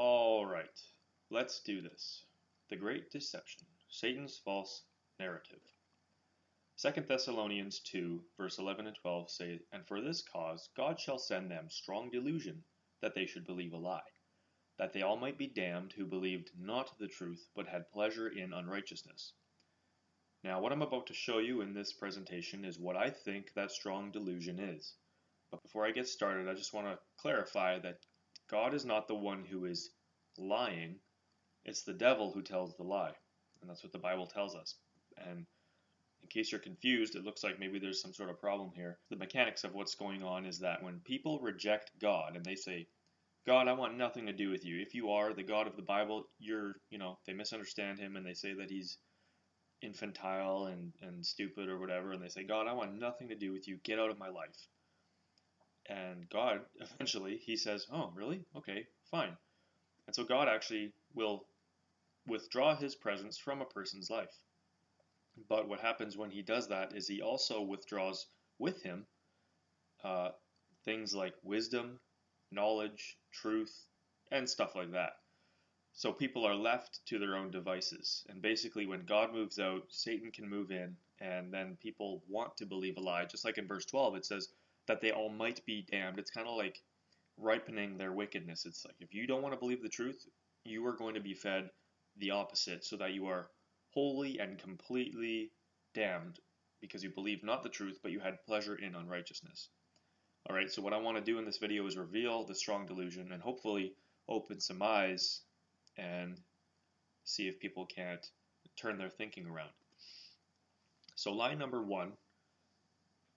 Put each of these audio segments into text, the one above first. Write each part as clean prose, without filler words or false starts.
All right, let's do this. The Great Deception, Satan's False Narrative. 2 Thessalonians 2, verse 11 and 12 say, "And for this cause God shall send them strong delusion, that they should believe a lie, that they all might be damned who believed not the truth, but had pleasure in unrighteousness." Now, what I'm about to show you in this presentation is what I think that strong delusion is. But before I get started, I just want to clarify that God is not the one who is lying. It's the devil who tells the lie. And that's what the Bible tells us. And in case you're confused, it looks like maybe there's some sort of problem here. The mechanics of what's going on is that when people reject God and they say, "God, I want nothing to do with you. If you are the God of the Bible, they misunderstand him and they say that he's infantile and stupid or whatever. And they say, "God, I want nothing to do with you. Get out of my life." And God, eventually, he says, "Oh, really? Okay, fine." And so God actually will withdraw his presence from a person's life. But what happens when he does that is he also withdraws with him things like wisdom, knowledge, truth, and stuff like that. So people are left to their own devices. And basically when God moves out, Satan can move in, and then people want to believe a lie. Just like in verse 12, it says that they all might be damned. It's kind of like ripening their wickedness. It's like if you don't want to believe the truth, you are going to be fed the opposite, so that you are wholly and completely damned because you believe not the truth, but you had pleasure in unrighteousness. Alright, so what I want to do in this video is reveal the strong delusion and hopefully open some eyes and see if people can't turn their thinking around. So lie number one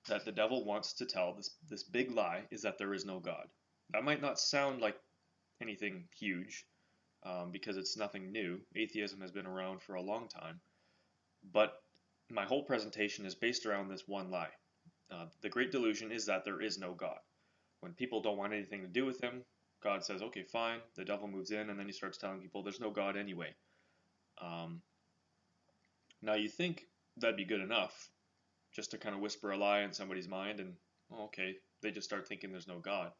that the devil wants to tell, this big lie, is that there is no God. That might not sound like anything huge because it's nothing new. Atheism has been around for a long time. But my whole presentation is based around this one lie. The great delusion is that there is no God. When people don't want anything to do with him, God says, "Okay, fine." The devil moves in and then he starts telling people there's no God anyway. Now you think that'd be good enough just to kind of whisper a lie in somebody's mind and, oh, okay, they just start thinking there's no God.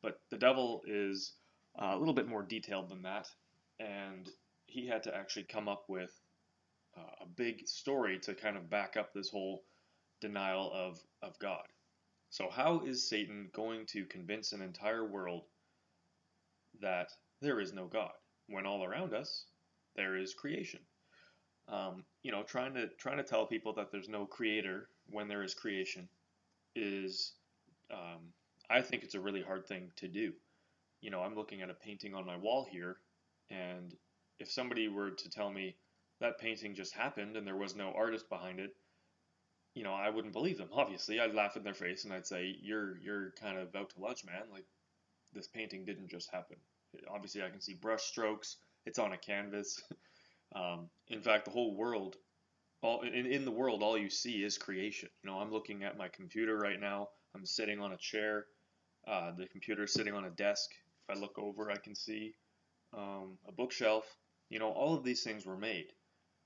But the devil is a little bit more detailed than that, and he had to actually come up with a big story to kind of back up this whole denial of God. So how is Satan going to convince an entire world that there is no God when all around us there is creation? Trying to tell people that there's no creator when there is creation is, I think it's a really hard thing to do. I'm looking at a painting on my wall here, and if somebody were to tell me that painting just happened and there was no artist behind it, I wouldn't believe them. Obviously, I'd laugh in their face and I'd say, "You're kind of out to lunch, man. Like, this painting didn't just happen. Obviously, I can see brush strokes. It's on a canvas." In fact, the whole world, in the world, all you see is creation. I'm looking at my computer right now. I'm sitting on a chair. The computer's sitting on a desk. If I look over, I can see a bookshelf. All of these things were made.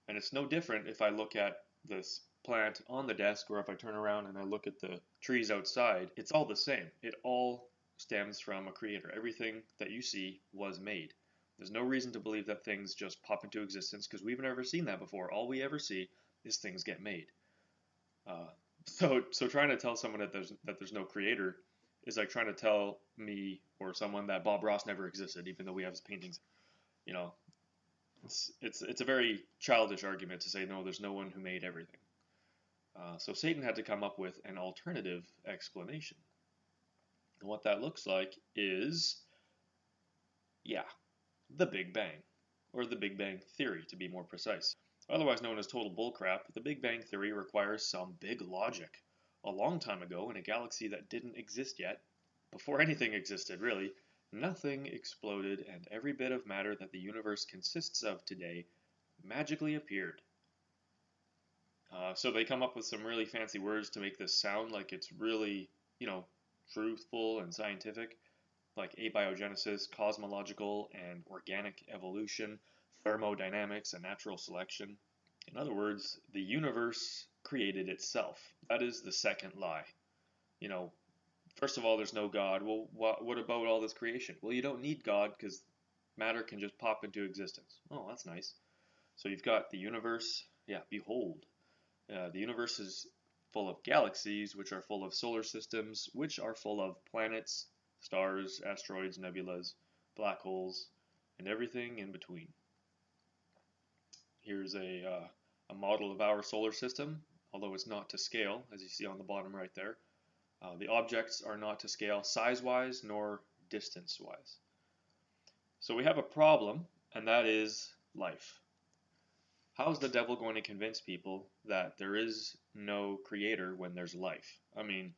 And it's no different if I look at this plant on the desk or if I turn around and I look at the trees outside. It's all the same. It all stems from a creator. Everything that you see was made. There's no reason to believe that things just pop into existence because we've never seen that before. All we ever see is things get made. So trying to tell someone that there's no creator is like trying to tell me or someone that Bob Ross never existed, even though we have his paintings. It's a very childish argument to say no, there's no one who made everything. So Satan had to come up with an alternative explanation. And what that looks like is, the Big Bang, or the Big Bang Theory to be more precise. Otherwise known as total bullcrap, the Big Bang Theory requires some big logic. A long time ago, in a galaxy that didn't exist yet, before anything existed really, nothing exploded and every bit of matter that the universe consists of today magically appeared. So they come up with some really fancy words to make this sound like it's really, truthful and scientific, like abiogenesis, cosmological and organic evolution, thermodynamics, and natural selection. In other words, the universe created itself. That is the second lie. First of all, there's no God. Well, what about all this creation? Well, you don't need God because matter can just pop into existence. Oh, that's nice. So you've got the universe. Yeah, behold. The universe is full of galaxies, which are full of solar systems, which are full of planets, stars, asteroids, nebulas, black holes, and everything in between. Here's a model of our solar system, although it's not to scale, as you see on the bottom right there. The objects are not to scale size-wise nor distance-wise. So we have a problem, and that is life. How is the devil going to convince people that there is no creator when there's life? I mean,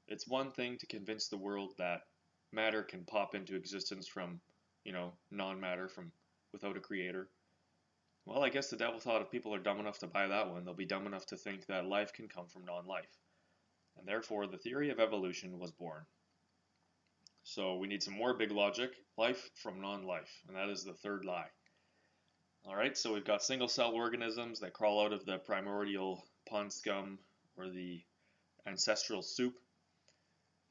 it's one thing to convince the world that matter can pop into existence from, non-matter, from without a creator. Well, I guess the devil thought if people are dumb enough to buy that one, they'll be dumb enough to think that life can come from non-life. And therefore, the theory of evolution was born. So we need some more big logic, life from non-life, and that is the third lie. Alright, so we've got single-cell organisms that crawl out of the primordial pond scum or the ancestral soup,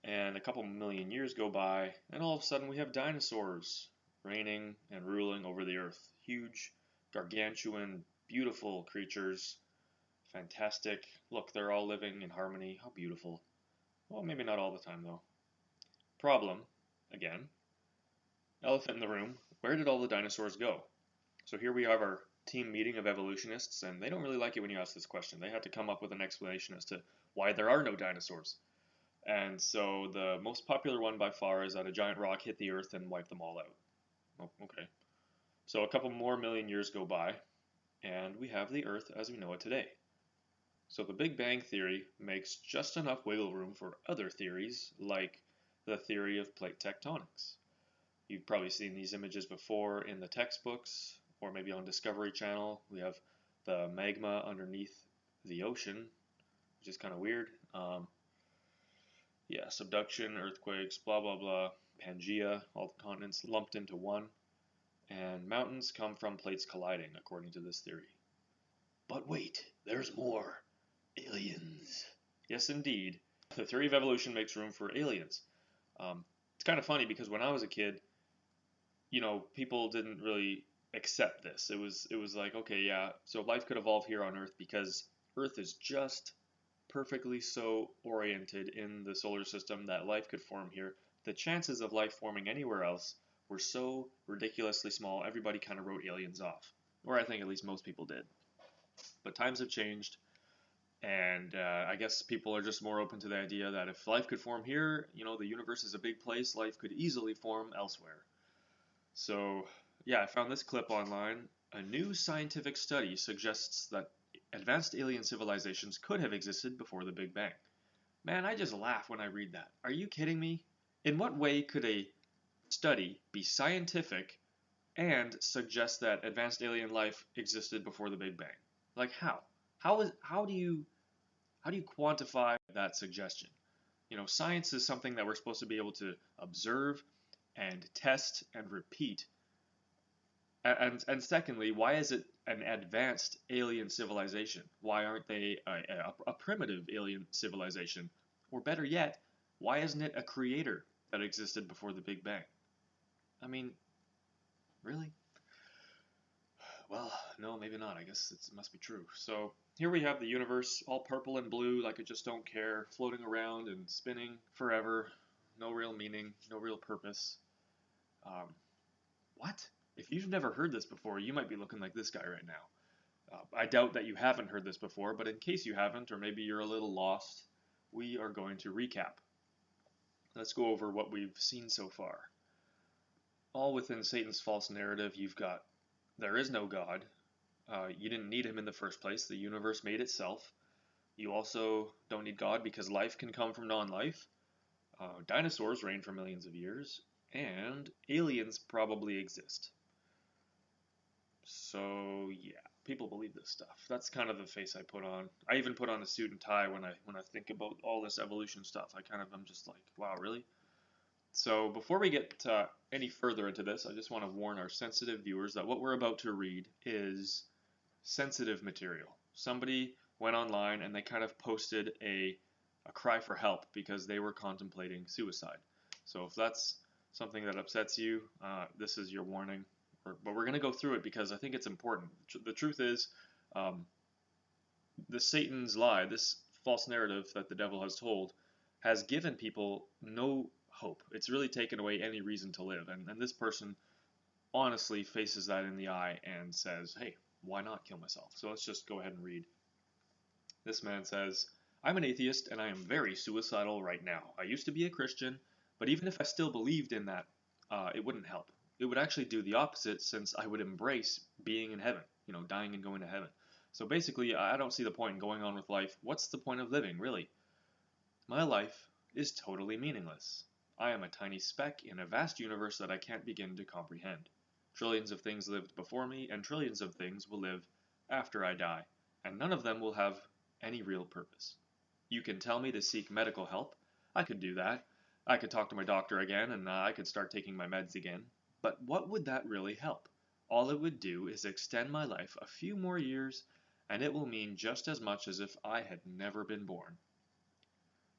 and a couple million years go by, and all of a sudden we have dinosaurs reigning and ruling over the earth. Huge, gargantuan, beautiful creatures, fantastic. Look, they're all living in harmony. How beautiful. Well, maybe not all the time, though. Problem, again, elephant in the room, where did all the dinosaurs go? So here we have our team meeting of evolutionists, and they don't really like it when you ask this question. They had to come up with an explanation as to why there are no dinosaurs. And so the most popular one by far is that a giant rock hit the earth and wiped them all out. Oh, okay. So a couple more million years go by, and we have the earth as we know it today. So the Big Bang Theory makes just enough wiggle room for other theories, like the theory of plate tectonics. You've probably seen these images before in the textbooks, or maybe on Discovery Channel. We have the magma underneath the ocean, which is kind of weird. Yeah, subduction, earthquakes, blah, blah, blah, Pangea, all the continents lumped into one, and mountains come from plates colliding, according to this theory. But wait, there's more. Aliens. Yes, indeed. The theory of evolution makes room for aliens. It's kind of funny because when I was a kid, people didn't really accept this. It was like, okay, yeah, so life could evolve here on Earth because Earth is just perfectly so oriented in the solar system that life could form here. The chances of life forming anywhere else were so ridiculously small, everybody kind of wrote aliens off. Or I think at least most people did. But times have changed. And I guess people are just more open to the idea that if life could form here, the universe is a big place, life could easily form elsewhere. So, yeah, I found this clip online. A new scientific study suggests that advanced alien civilizations could have existed before the Big Bang. Man, I just laugh when I read that. Are you kidding me? In what way could a study be scientific and suggest that advanced alien life existed before the Big Bang? Like how? How do you quantify that suggestion? Science is something that we're supposed to be able to observe and test and repeat. And secondly, why is it an advanced alien civilization? Why aren't they a primitive alien civilization? Or better yet, why isn't it a creator that existed before the Big Bang? I mean, really? Well, no, maybe not. I guess it must be true. So here we have the universe, all purple and blue, like it just don't care, floating around and spinning forever. No real meaning, no real purpose. What? If you've never heard this before, you might be looking like this guy right now. I doubt that you haven't heard this before, but in case you haven't, or maybe you're a little lost, we are going to recap. Let's go over what we've seen so far. All within Satan's false narrative, you've got there is no God. You didn't need him in the first place. The universe made itself. You also don't need God because life can come from non-life. Dinosaurs reign for millions of years. And aliens probably exist. So yeah, people believe this stuff. That's kind of the face I put on. I even put on a suit and tie when I think about all this evolution stuff. I'm just like, wow, really? So before we get any further into this, I just want to warn our sensitive viewers that what we're about to read is sensitive material. Somebody went online and they kind of posted a cry for help because they were contemplating suicide. So if that's something that upsets you, this is your warning. But we're going to go through it because I think it's important. The truth is, um, the Satan's lie, this false narrative that the devil has told, has given people no hope. It's really taken away any reason to live. And this person honestly faces that in the eye and says, hey, why not kill myself? So let's just go ahead and read. This man says, I'm an atheist and I am very suicidal right now. I used to be a Christian, but even if I still believed in that, it wouldn't help. It would actually do the opposite, since I would embrace being in heaven, dying and going to heaven. So basically, I don't see the point in going on with life. What's the point of living, really? My life is totally meaningless. I am a tiny speck in a vast universe that I can't begin to comprehend. Trillions of things lived before me, and trillions of things will live after I die, and none of them will have any real purpose. You can tell me to seek medical help. I could do that. I could talk to my doctor again, and I could start taking my meds again. But what would that really help? All it would do is extend my life a few more years, and it will mean just as much as if I had never been born.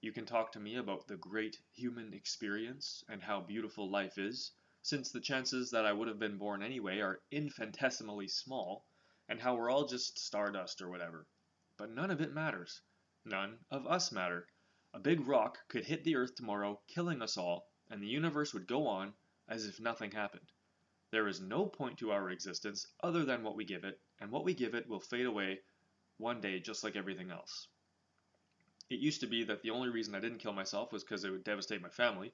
You can talk to me about the great human experience and how beautiful life is, since the chances that I would have been born anyway are infinitesimally small, and how we're all just stardust or whatever. But none of it matters. None of us matter. A big rock could hit the Earth tomorrow, killing us all, and the universe would go on as if nothing happened. There is no point to our existence other than what we give it, and what we give it will fade away one day just like everything else. It used to be that the only reason I didn't kill myself was because it would devastate my family.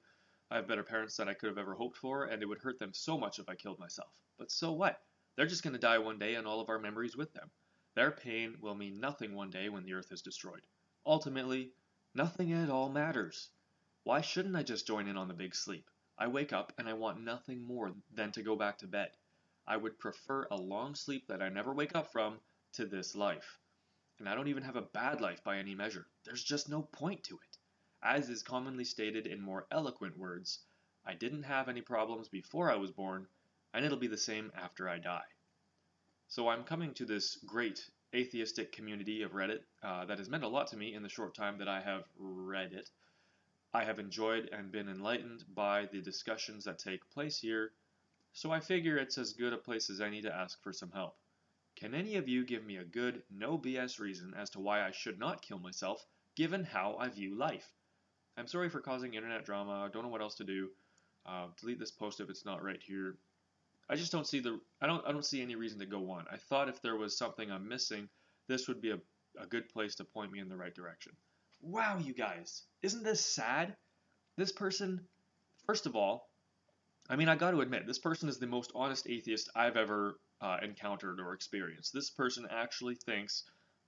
I have better parents than I could have ever hoped for, and it would hurt them so much if I killed myself. But so what? They're just going to die one day and all of our memories with them. Their pain will mean nothing one day when the Earth is destroyed. Ultimately, nothing at all matters. Why shouldn't I just join in on the big sleep? I wake up and I want nothing more than to go back to bed. I would prefer a long sleep that I never wake up from to this life. And I don't even have a bad life by any measure. There's just no point to it. As is commonly stated in more eloquent words, I didn't have any problems before I was born, and it'll be the same after I die. So I'm coming to this great atheistic community of Reddit that has meant a lot to me in the short time that I have read it. I have enjoyed and been enlightened by the discussions that take place here, so I figure it's as good a place as any to ask for some help. Can any of you give me a good, no BS reason as to why I should not kill myself, given how I view life? I'm sorry for causing internet drama. I don't know what else to do. Delete this post if it's not right here. I just don't see I don't see any reason to go on. I thought if there was something I'm missing, this would be a good place to point me in the right direction. Wow, you guys, isn't this sad? This person, first of all, I mean, I got to admit, this person is the most honest atheist I've ever encountered or experienced. This person actually thinks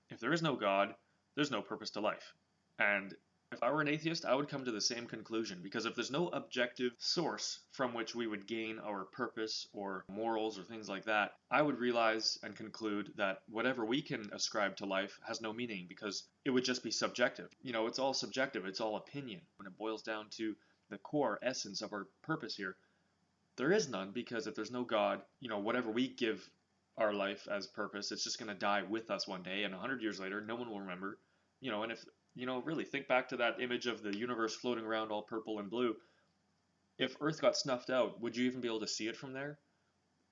if there is no God, there's no purpose to life. And if I were an atheist, I would come to the same conclusion, because if there's no objective source from which we would gain our purpose or morals or things like that, I would realize and conclude that whatever we can ascribe to life has no meaning, because it would just be subjective. It's all subjective, it's all opinion. When it boils down to the core essence of our purpose here, there is none, because if there's no God, whatever we give our life as purpose, it's just going to die with us one day, and 100 years later, no one will remember. And if, really think back to that image of the universe floating around all purple and blue. If Earth got snuffed out, would you even be able to see it from there?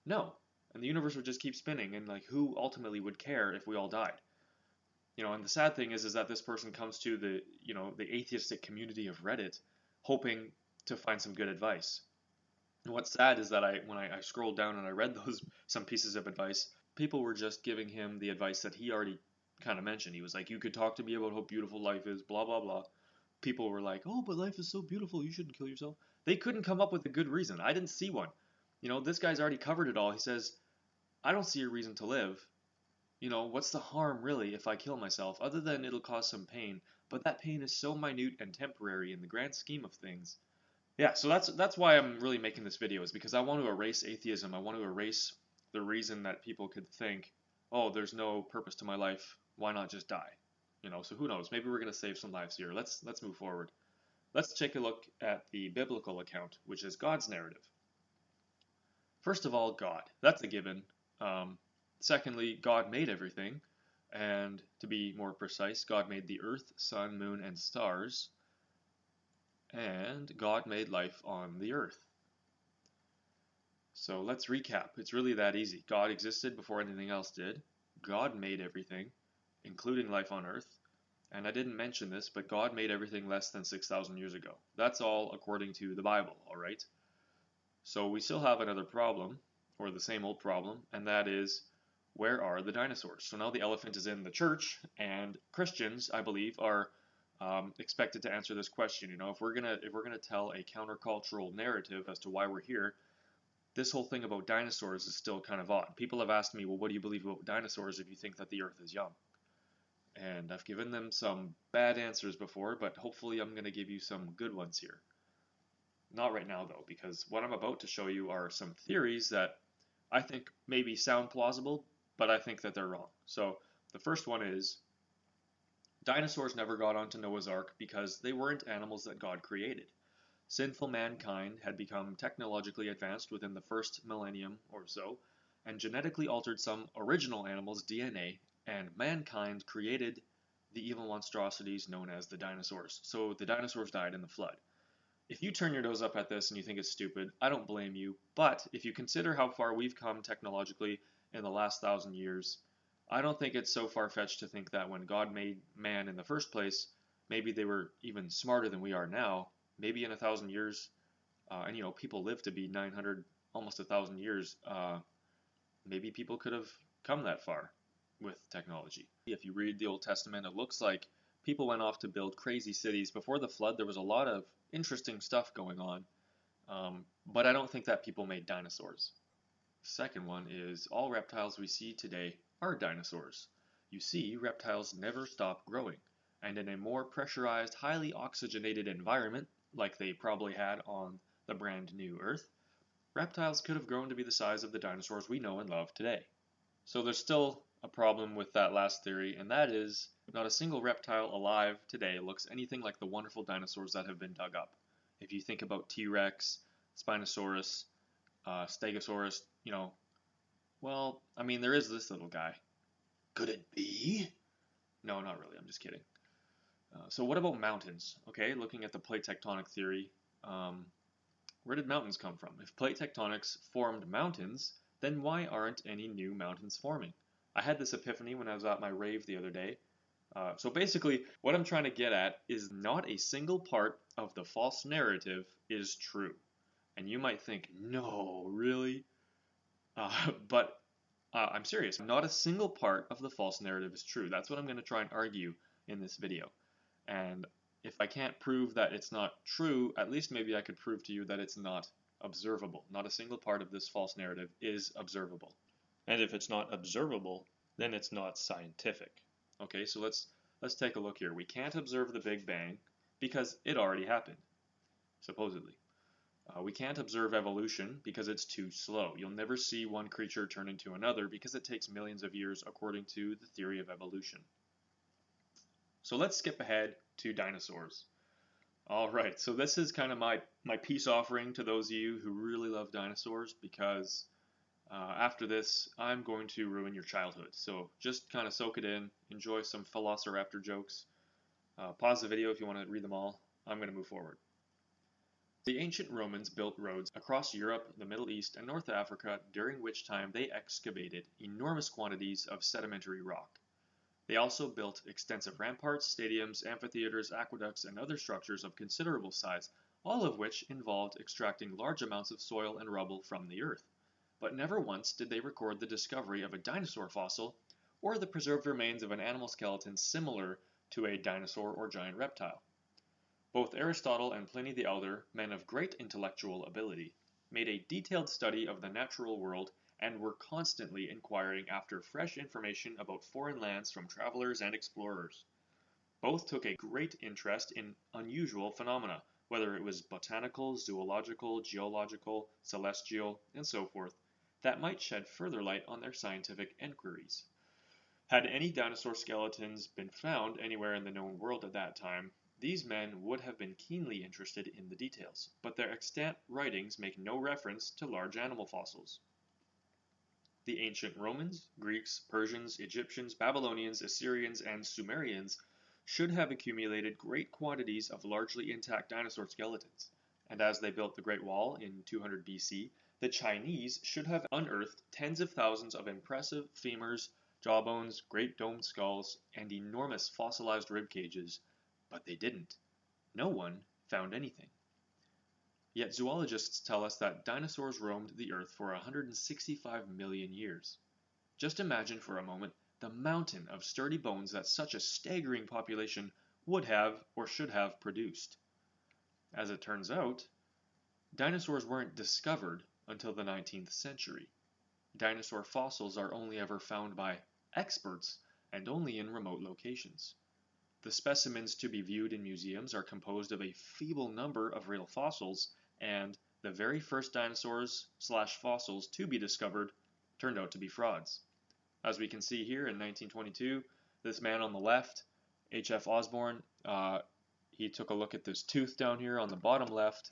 No. And the universe would just keep spinning, and who ultimately would care if we all died? And the sad thing is that this person comes to the atheistic community of Reddit hoping to find some good advice. And what's sad is that when I scrolled down and I read some pieces of advice, people were just giving him the advice that he already kind of mentioned. He was like, you could talk to me about how beautiful life is, blah, blah, blah. People were like, oh, but life is so beautiful, you shouldn't kill yourself. They couldn't come up with a good reason. I didn't see one. This guy's already covered it all. He says, I don't see a reason to live. What's the harm really if I kill myself, other than it'll cause some pain? But that pain is so minute and temporary in the grand scheme of things. Yeah, so that's why I'm really making this video, is because I want to erase atheism. I want to erase the reason that people could think, oh, there's no purpose to my life, why not just die? So who knows? Maybe we're going to save some lives here. Let's move forward. Let's take a look at the biblical account, which is God's narrative. First of all, God. That's a given. Secondly, God made everything. And to be more precise, God made the earth, sun, moon, and stars. And God made life on the earth. So let's recap. It's really that easy. God existed before anything else did. God made everything, including life on Earth. And I didn't mention this, but God made everything less than 6,000 years ago. That's all according to the Bible, all right? So we still have another problem, or the same old problem, and that is, where are the dinosaurs? So now the elephant is in the church, and Christians, I believe, are expected to answer this question. You know, if we're gonna tell a countercultural narrative as to why we're here, this whole thing about dinosaurs is still kind of odd. People have asked me, well, what do you believe about dinosaurs if you think that the Earth is young? And I've given them some bad answers before, but hopefully I'm going to give you some good ones here. Not right now, though, because what I'm about to show you are some theories that I think maybe sound plausible, but I think that they're wrong. So the first one is, dinosaurs never got onto Noah's Ark because they weren't animals that God created. Sinful mankind had become technologically advanced within the first millennium or so, and genetically altered some original animals' DNA, and mankind created the evil monstrosities known as the dinosaurs. So the dinosaurs died in the flood. If you turn your nose up at this and you think it's stupid, I don't blame you, but if you consider how far we've come technologically in the last 1,000 years, I don't think it's so far-fetched to think that when God made man in the first place, maybe they were even smarter than we are now. Maybe in 1,000 years, and you know, people live to be 900, almost 1,000 years, maybe people could have come that far with technology. If you read the Old Testament, it looks like people went off to build crazy cities. Before the flood, there was a lot of interesting stuff going on, but I don't think that people made dinosaurs. Second one is, all reptiles we see today are dinosaurs. You see, reptiles never stop growing, and in a more pressurized, highly oxygenated environment, like they probably had on the brand new Earth, reptiles could have grown to be the size of the dinosaurs we know and love today. So there's still a problem with that last theory, and that is, not a single reptile alive today looks anything like the wonderful dinosaurs that have been dug up. If you think about T-Rex, Spinosaurus, Stegosaurus, you know, well, I mean, there is this little guy. Could it be? No, not really, I'm just kidding. So what about mountains? Okay, looking at the plate tectonic theory, where did mountains come from? If plate tectonics formed mountains, then why aren't any new mountains forming? I had this epiphany when I was at my rave the other day. So basically, what I'm trying to get at is not a single part of the false narrative is true. And you might think, no, really? But I'm serious. Not a single part of the false narrative is true. That's what I'm going to try and argue in this video. And if I can't prove that it's not true, at least maybe I could prove to you that it's not observable. Not a single part of this false narrative is observable. And if it's not observable, then it's not scientific. Okay, so let's take a look here. We can't observe the Big Bang because it already happened, supposedly. We can't observe evolution because it's too slow. You'll never see one creature turn into another because it takes millions of years according to the theory of evolution. So let's skip ahead to dinosaurs. Alright, so this is kind of my peace offering to those of you who really love dinosaurs, because after this, I'm going to ruin your childhood. So just kind of soak it in, enjoy some Velociraptor jokes. Pause the video if you want to read them all. I'm going to move forward. The ancient Romans built roads across Europe, the Middle East, and North Africa, during which time they excavated enormous quantities of sedimentary rock. They also built extensive ramparts, stadiums, amphitheaters, aqueducts, and other structures of considerable size, all of which involved extracting large amounts of soil and rubble from the earth. But never once did they record the discovery of a dinosaur fossil or the preserved remains of an animal skeleton similar to a dinosaur or giant reptile. Both Aristotle and Pliny the Elder, men of great intellectual ability, made a detailed study of the natural world and were constantly inquiring after fresh information about foreign lands from travelers and explorers. Both took a great interest in unusual phenomena, whether it was botanical, zoological, geological, celestial, and so forth, that might shed further light on their scientific enquiries. Had any dinosaur skeletons been found anywhere in the known world at that time, these men would have been keenly interested in the details, but their extant writings make no reference to large animal fossils. The ancient Romans, Greeks, Persians, Egyptians, Babylonians, Assyrians, and Sumerians should have accumulated great quantities of largely intact dinosaur skeletons, and as they built the Great Wall in 200 BC, the Chinese should have unearthed tens of thousands of impressive femurs, jawbones, great domed skulls, and enormous fossilized rib cages, but they didn't. No one found anything. Yet zoologists tell us that dinosaurs roamed the Earth for 165 million years. Just imagine for a moment the mountain of sturdy bones that such a staggering population would have or should have produced. As it turns out, dinosaurs weren't discovered until the 19th century. Dinosaur fossils are only ever found by experts and only in remote locations. The specimens to be viewed in museums are composed of a feeble number of real fossils, and the very first dinosaurs/fossils to be discovered turned out to be frauds. As we can see here in 1922, this man on the left, H.F. Osborn, he took a look at this tooth down here on the bottom left,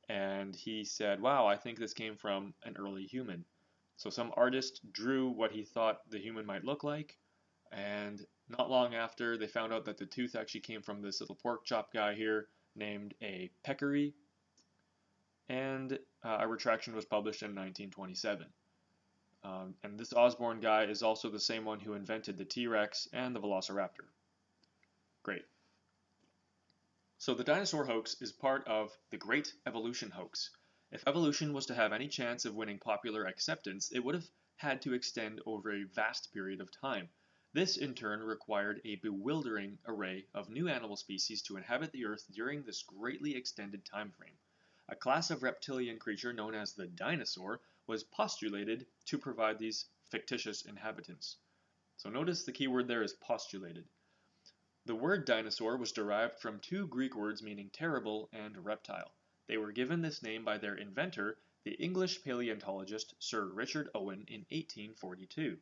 and he said, wow, I think this came from an early human. So some artist drew what he thought the human might look like, and not long after, they found out that the tooth actually came from this little pork chop guy here named a peccary, and a retraction was published in 1927. And this Osborn guy is also the same one who invented the T-Rex and the Velociraptor. Great. So the dinosaur hoax is part of the Great Evolution hoax. If evolution was to have any chance of winning popular acceptance, it would have had to extend over a vast period of time. This, in turn, required a bewildering array of new animal species to inhabit the Earth during this greatly extended time frame. A class of reptilian creature known as the dinosaur was postulated to provide these fictitious inhabitants. So notice the key word there is postulated. The word dinosaur was derived from two Greek words meaning terrible and reptile. They were given this name by their inventor, the English paleontologist Sir Richard Owen, in 1842.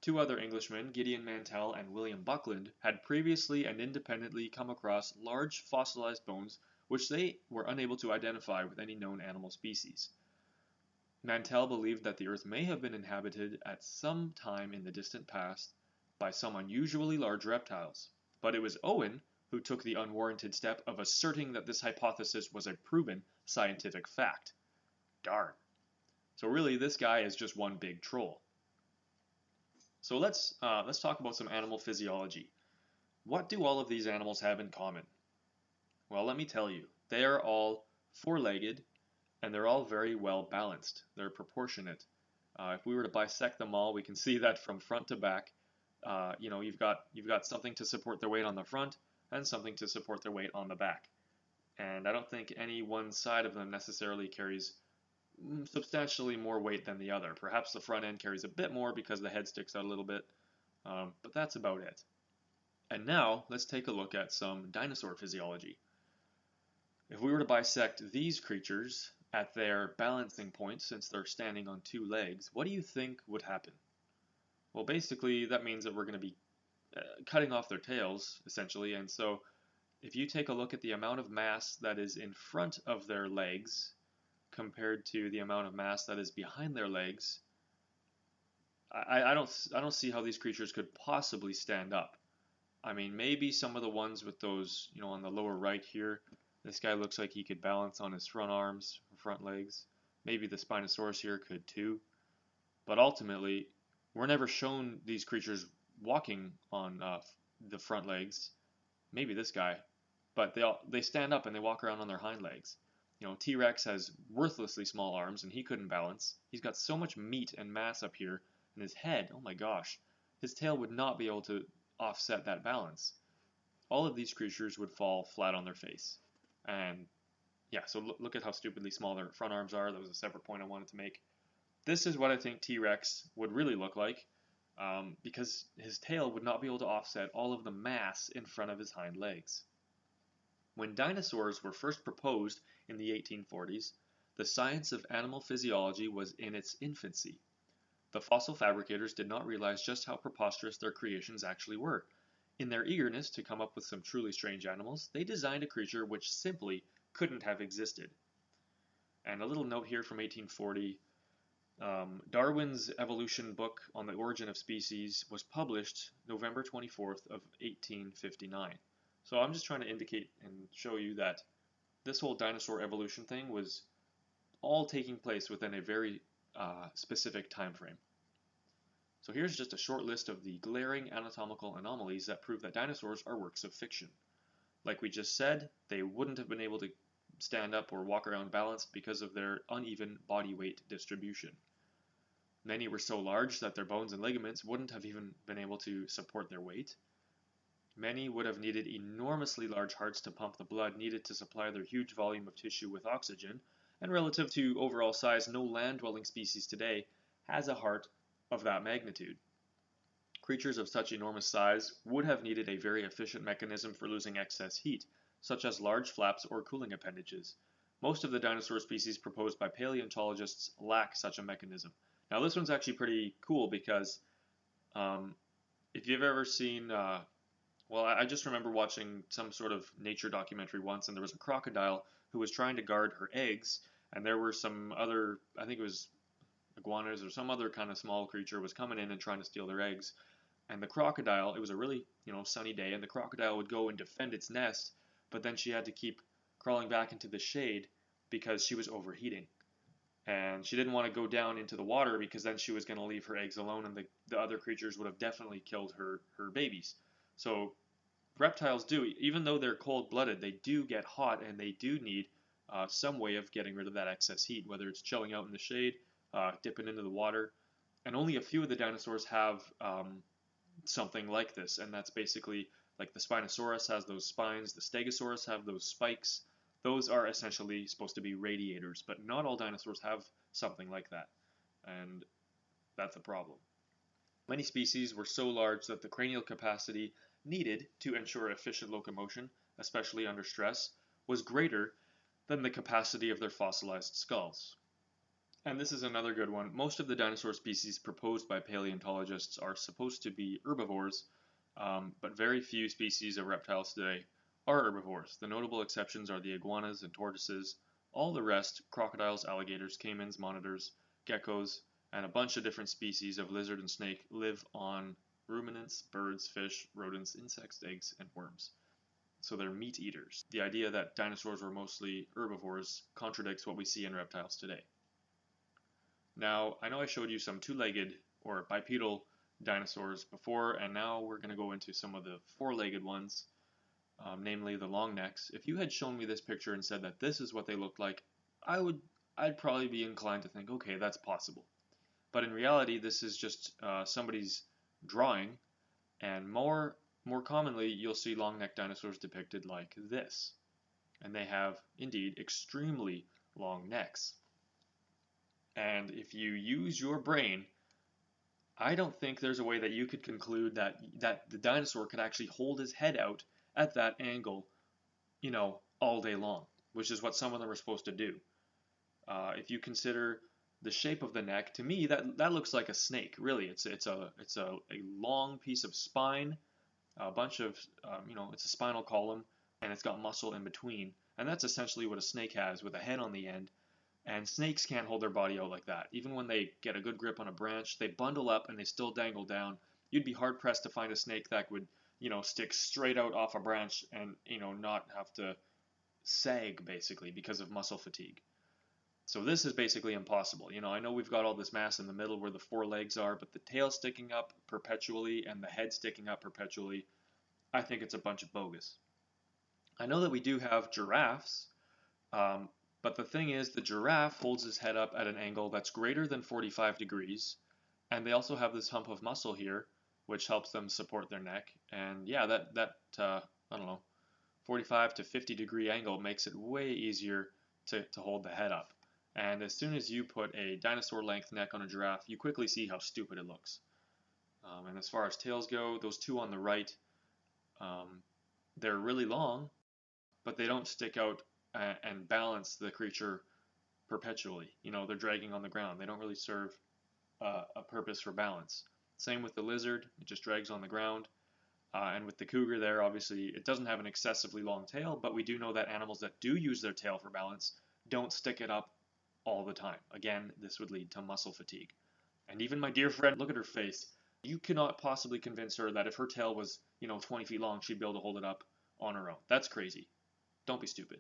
Two other Englishmen, Gideon Mantell and William Buckland, had previously and independently come across large fossilized bones which they were unable to identify with any known animal species. Mantell believed that the Earth may have been inhabited at some time in the distant past by some unusually large reptiles, but it was Owen who took the unwarranted step of asserting that this hypothesis was a proven scientific fact. Darn. So really, this guy is just one big troll. So let's talk about some animal physiology. What do all of these animals have in common? Well, let me tell you, they are all four-legged, and they're all very well balanced. They're proportionate. If we were to bisect them all, we can see that from front to back, you've got something to support their weight on the front and something to support their weight on the back. And I don't think any one side of them necessarily carries substantially more weight than the other. Perhaps the front end carries a bit more because the head sticks out a little bit, but that's about it. And now let's take a look at some dinosaur physiology. If we were to bisect these creatures at their balancing point, since they're standing on two legs, what do you think would happen? Well, basically, that means that we're going to be cutting off their tails, essentially, and so if you take a look at the amount of mass that is in front of their legs compared to the amount of mass that is behind their legs, I don't see how these creatures could possibly stand up. I mean, maybe some of the ones with those, on the lower right here, this guy looks like he could balance on his front arms, front legs. Maybe the Spinosaurus here could too. But ultimately, we're never shown these creatures walking on the front legs. Maybe this guy. But they stand up and they walk around on their hind legs. T-Rex has worthlessly small arms and he couldn't balance. He's got so much meat and mass up here, and his head, oh my gosh, his tail would not be able to offset that balance. All of these creatures would fall flat on their face. And yeah, so look at how stupidly small their front arms are. That was a separate point I wanted to make. This is what I think T-Rex would really look like, because his tail would not be able to offset all of the mass in front of his hind legs. When dinosaurs were first proposed in the 1840s, the science of animal physiology was in its infancy. The fossil fabricators did not realize just how preposterous their creations actually were. In their eagerness to come up with some truly strange animals, they designed a creature which simply couldn't have existed. And a little note here from 1840, Darwin's evolution book on the origin of species was published November 24th of 1859. So I'm just trying to indicate and show you that this whole dinosaur evolution thing was all taking place within a very specific time frame. So here's just a short list of the glaring anatomical anomalies that prove that dinosaurs are works of fiction. Like we just said, they wouldn't have been able to stand up or walk around balanced because of their uneven body weight distribution. Many were so large that their bones and ligaments wouldn't have even been able to support their weight. Many would have needed enormously large hearts to pump the blood needed to supply their huge volume of tissue with oxygen, and relative to overall size, no land-dwelling species today has a heart of that magnitude. Creatures of such enormous size would have needed a very efficient mechanism for losing excess heat, such as large flaps or cooling appendages. Most of the dinosaur species proposed by paleontologists lack such a mechanism. Now this one's actually pretty cool because if you've ever seen, well, I just remember watching some sort of nature documentary once, and there was a crocodile who was trying to guard her eggs, and there were some other, I think it was iguanas or some other kind of small creature was coming in and trying to steal their eggs. And the crocodile, it was a really, sunny day, and the crocodile would go and defend its nest, but then she had to keep crawling back into the shade because she was overheating. And she didn't want to go down into the water because then she was going to leave her eggs alone, and the other creatures would have definitely killed her babies. So reptiles do, even though they're cold-blooded, they do get hot, and they do need some way of getting rid of that excess heat, whether it's chilling out in the shade, dipping into the water. And only a few of the dinosaurs have something like this, and that's basically like the Spinosaurus has those spines, the Stegosaurus have those spikes. Those are essentially supposed to be radiators, but not all dinosaurs have something like that, and that's a problem. Many species were so large that the cranial capacity needed to ensure efficient locomotion, especially under stress, was greater than the capacity of their fossilized skulls. And this is another good one. Most of the dinosaur species proposed by paleontologists are supposed to be herbivores, but very few species of reptiles today are herbivores. The notable exceptions are the iguanas and tortoises. All the rest, crocodiles, alligators, caimans, monitors, geckos, and a bunch of different species of lizard and snake live on ruminants, birds, fish, rodents, insects, eggs, and worms. So they're meat eaters. The idea that dinosaurs were mostly herbivores contradicts what we see in reptiles today. Now, I know I showed you some two-legged or bipedal dinosaurs before, and now we're going to go into some of the four-legged ones, namely the long necks. If you had shown me this picture and said that this is what they looked like, I'd probably be inclined to think, okay, that's possible. But in reality, this is just somebody's drawing, and more commonly, you'll see long-necked dinosaurs depicted like this. And they have, indeed, extremely long necks. And if you use your brain, I don't think there's a way that you could conclude that the dinosaur could actually hold his head out at that angle, all day long, which is what some of them are supposed to do. If you consider the shape of the neck, to me that looks like a snake. Really, it's a long piece of spine, a bunch of it's a spinal column, and it's got muscle in between, and that's essentially what a snake has with a head on the end. And snakes can't hold their body out like that. Even when they get a good grip on a branch, they bundle up and they still dangle down. You'd be hard pressed to find a snake that would, stick straight out off a branch and, not have to sag basically because of muscle fatigue. So this is basically impossible. I know we've got all this mass in the middle where the four legs are, but the tail sticking up perpetually and the head sticking up perpetually, I think it's a bunch of bogus. I know that we do have giraffes, but the thing is, the giraffe holds his head up at an angle that's greater than 45 degrees, and they also have this hump of muscle here, which helps them support their neck. And yeah, that I don't know, 45 to 50 degree angle makes it way easier to hold the head up. And as soon as you put a dinosaur length neck on a giraffe, you quickly see how stupid it looks. And as far as tails go, those two on the right, they're really long, but they don't stick out and balance the creature perpetually. They're dragging on the ground. They don't really serve a purpose for balance. Same with the lizard, it just drags on the ground. And with the cougar there, obviously, it doesn't have an excessively long tail, but we do know that animals that do use their tail for balance don't stick it up all the time. Again, this would lead to muscle fatigue. And even my dear friend, look at her face. You cannot possibly convince her that if her tail was, 20 feet long, she'd be able to hold it up on her own. That's crazy. Don't be stupid.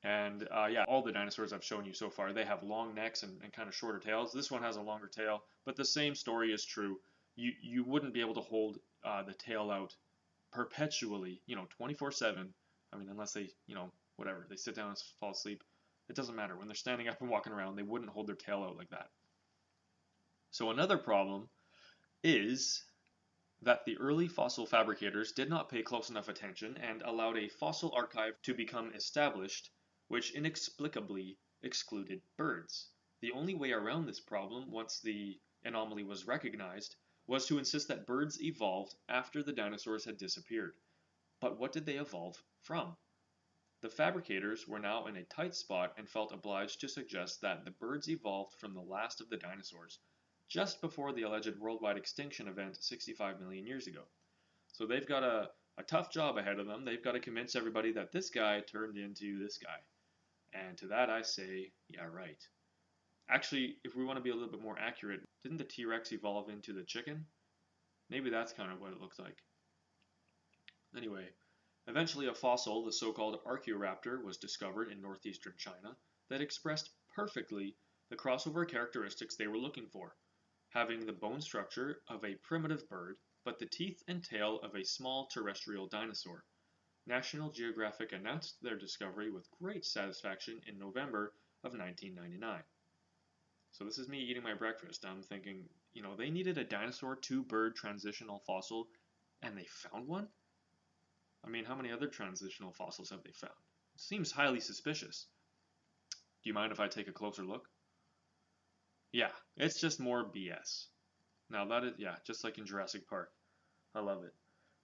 And yeah, all the dinosaurs I've shown you so far, they have long necks and kind of shorter tails. This one has a longer tail, but the same story is true. You wouldn't be able to hold the tail out perpetually, 24/7. I mean, unless they, whatever, they sit down and fall asleep. It doesn't matter. When they're standing up and walking around, they wouldn't hold their tail out like that. So another problem is that the early fossil fabricators did not pay close enough attention and allowed a fossil archive to become established, which inexplicably excluded birds. The only way around this problem, once the anomaly was recognized, was to insist that birds evolved after the dinosaurs had disappeared. But what did they evolve from? The fabricators were now in a tight spot and felt obliged to suggest that the birds evolved from the last of the dinosaurs, just before the alleged worldwide extinction event 65 million years ago. So they've got a tough job ahead of them. They've got to convince everybody that this guy turned into this guy. And to that I say, yeah, right. Actually, if we want to be a little bit more accurate, didn't the T-Rex evolve into the chicken? Maybe that's kind of what it looked like. Anyway, eventually a fossil, the so-called Archaeoraptor, was discovered in northeastern China that expressed perfectly the crossover characteristics they were looking for, having the bone structure of a primitive bird, but the teeth and tail of a small terrestrial dinosaur. National Geographic announced their discovery with great satisfaction in November of 1999. So this is me eating my breakfast. I'm thinking, they needed a dinosaur to bird transitional fossil, and they found one? I mean, how many other transitional fossils have they found? It seems highly suspicious. Do you mind if I take a closer look? Yeah, it's just more BS. Now that is, yeah, just like in Jurassic Park. I love it.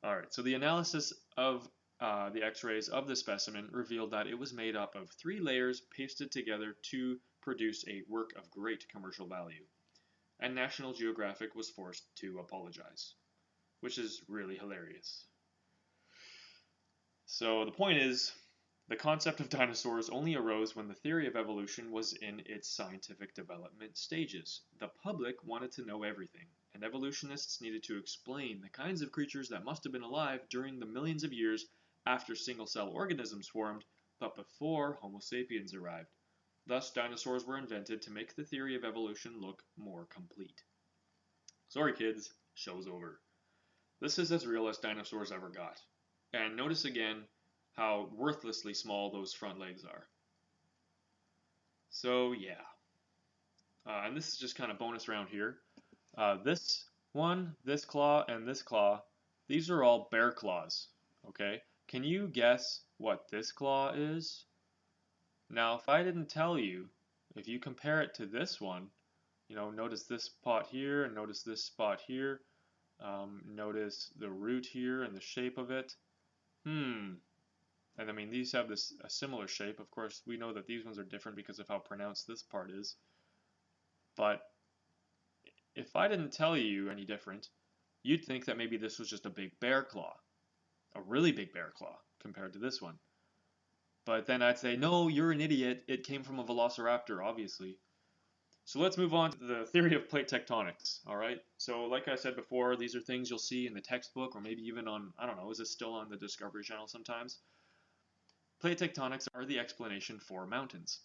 Alright, so the analysis of the x-rays of the specimen revealed that it was made up of 3 layers pasted together to produce a work of great commercial value. And National Geographic was forced to apologize, which is really hilarious. So the point is, the concept of dinosaurs only arose when the theory of evolution was in its scientific development stages. The public wanted to know everything, and evolutionists needed to explain the kinds of creatures that must have been alive during the millions of years after single-cell organisms formed, but before Homo sapiens arrived. Thus, dinosaurs were invented to make the theory of evolution look more complete. Sorry kids, show's over. This is as real as dinosaurs ever got. And notice again how worthlessly small those front legs are. So yeah, and this is just kind of bonus round here. This one, this claw, and this claw, these are all bear claws, okay? Can you guess what this claw is? Now, if I didn't tell you, if you compare it to this one, notice this spot here and notice this spot here. Notice the root here and the shape of it. And I mean, these have a similar shape. Of course, we know that these ones are different because of how pronounced this part is. But if I didn't tell you any different, you'd think that maybe this was just a big bear claw, a really big bear claw compared to this one. But then I'd say, no, you're an idiot. It came from a velociraptor, obviously. So let's move on to the theory of plate tectonics, all right? So like I said before, these are things you'll see in the textbook or maybe even on, I don't know, is it still on the Discovery Channel sometimes? Plate tectonics are the explanation for mountains.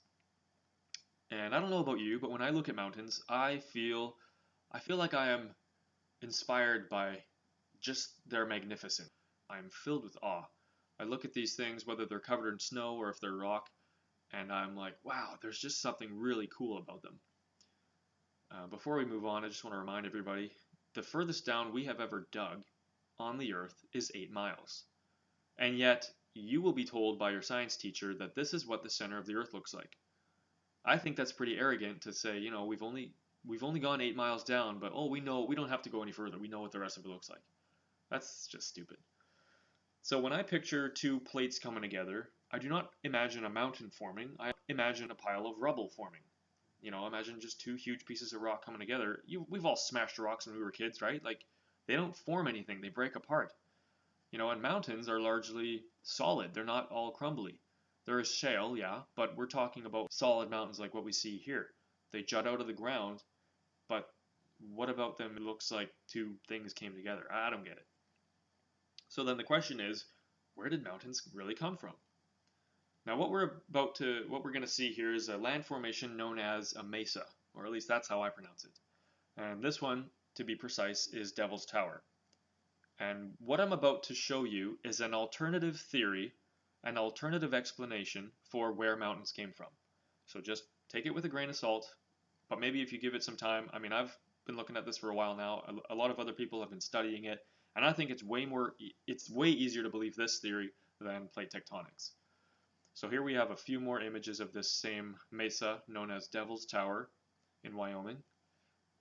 And I don't know about you, but when I look at mountains, I feel like I am inspired by just their magnificence. I am filled with awe. I look at these things, whether they're covered in snow or if they're rock, and I'm like, wow, there's just something really cool about them. Before we move on, I just want to remind everybody, the furthest down we have ever dug on the Earth is 8 miles. And yet, you will be told by your science teacher that this is what the center of the Earth looks like. I think that's pretty arrogant to say, we've only gone 8 miles down, but we know we don't have to go any further. We know what the rest of it looks like. That's just stupid. So when I picture 2 plates coming together, I do not imagine a mountain forming. I imagine a pile of rubble forming. Imagine just 2 huge pieces of rock coming together. We've all smashed rocks when we were kids, right? Like, they don't form anything. They break apart. And mountains are largely solid. They're not all crumbly. There is shale, yeah, but we're talking about solid mountains like what we see here. They jut out of the ground, but what about them? It looks like 2 things came together. I don't get it. So then the question is, where did mountains really come from? Now what we're going to see here is a land formation known as a mesa, or at least that's how I pronounce it. And this one, to be precise, is Devil's Tower. And what I'm about to show you is an alternative theory, an alternative explanation for where mountains came from. So just take it with a grain of salt, but maybe if you give it some time, I mean, I've been looking at this for a while now. A lot of other people have been studying it, and I think it's way easier to believe this theory than plate tectonics. So here we have a few more images of this same mesa known as Devil's Tower in Wyoming,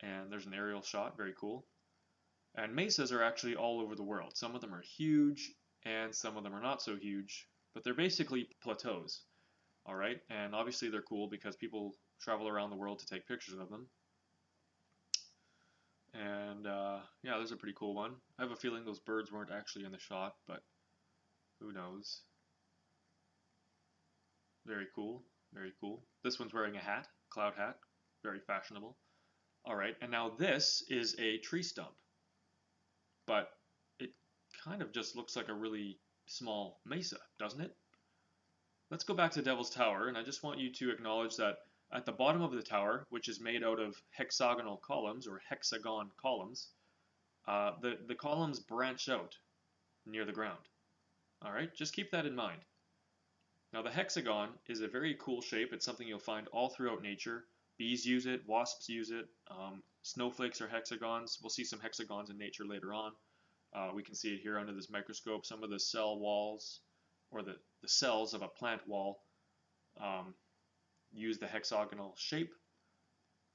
and there's an aerial shot, very cool. And mesas are actually all over the world. Some of them are huge, and some of them are not so huge, but they're basically plateaus. All right, and obviously they're cool because people travel around the world to take pictures of them. And yeah, there's a pretty cool one. I have a feeling those birds weren't actually in the shot, but who knows. Very cool, very cool. This one's wearing a hat, cloud hat, very fashionable. All right, and now this is a tree stump, but it kind of just looks like a really small mesa, doesn't it? Let's go back to Devil's Tower, and I just want you to acknowledge that at the bottom of the tower, which is made out of hexagonal columns, or hexagon columns, the columns branch out near the ground. All right, just keep that in mind. Now the hexagon is a very cool shape. It's something you'll find all throughout nature. Bees use it, wasps use it, snowflakes are hexagons. We'll see some hexagons in nature later on. We can see it here under this microscope. Some of the cell walls, or the cells of a plant wall, use the hexagonal shape.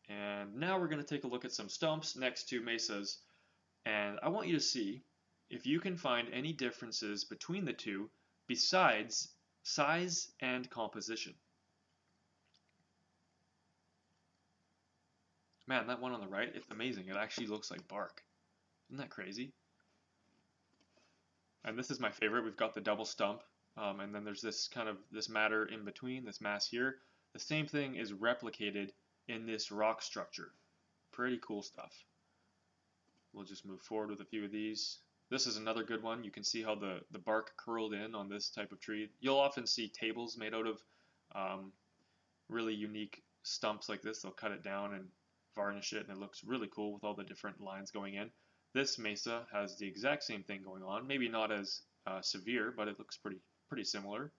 And now we're going to take a look at some stumps next to mesas, and I want you to see if you can find any differences between the two besides size and composition. Man, that one on the right, it's amazing. It actually looks like bark. Isn't that crazy? And this is my favorite. We've got the double stump, and then there's this this matter in between, this mass here. The same thing is replicated in this rock structure. Pretty cool stuff. We'll just move forward with a few of these. This is another good one. You can see how the bark curled in on this type of tree. You'll often see tables made out of really unique stumps like this. They'll cut it down and varnish it, and it looks really cool with all the different lines going in. This mesa has the exact same thing going on. Maybe not as severe, but it looks pretty similar.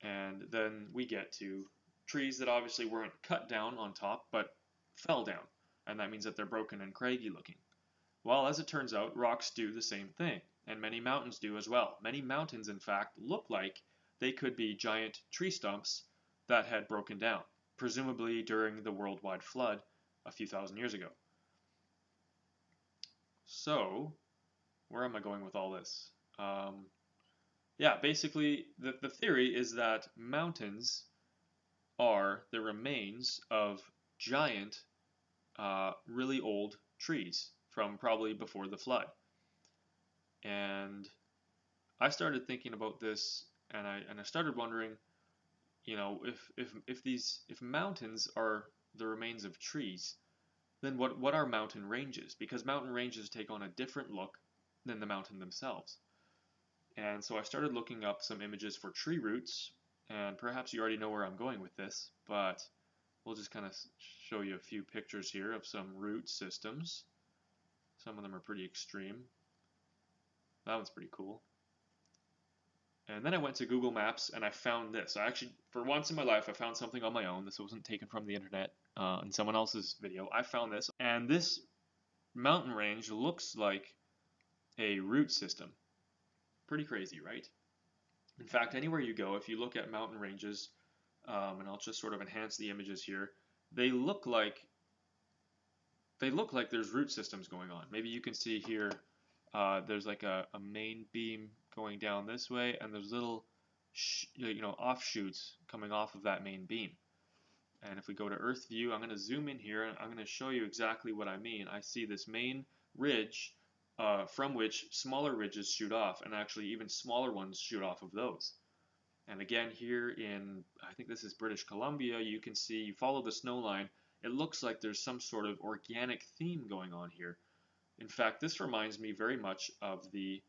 And then we get to trees that obviously weren't cut down on top, but fell down. And that means that they're broken and craggy looking. Well, as it turns out, rocks do the same thing, and many mountains do as well. Many mountains, in fact, look like they could be giant tree stumps that had broken down, presumably during the worldwide flood a few thousand years ago. So, where am I going with all this? Yeah, basically, the theory is that mountains are the remains of giant, really old trees from probably before the flood. And I started thinking about this, and I started wondering, you know, if mountains are the remains of trees, then what are mountain ranges? Because mountain ranges take on a different look than the mountain themselves. And so I started looking up some images for tree roots, and perhaps you already know where I'm going with this, but we'll just kind of show you a few pictures here of some root systems. Some of them are pretty extreme. That one's pretty cool. And then I went to Google Maps and I found this. I actually, for once in my life, I found something on my own. This wasn't taken from the internet in someone else's video. I found this, and this mountain range looks like a root system. Pretty crazy, right? In fact, anywhere you go, if you look at mountain ranges, and I'll just sort of enhance the images here, they look like there's root systems going on. Maybe you can see here, there's like a main beam going down this way, and there's little offshoots coming off of that main beam. And if we go to Earth view, I'm going to zoom in here, and I'm going to show you exactly what I mean. I see this main ridge from which smaller ridges shoot off, and actually even smaller ones shoot off of those. And again, here in, I think this is British Columbia, you can see, you follow the snow line, it looks like there's some sort of organic theme going on here. In fact, this reminds me very much of the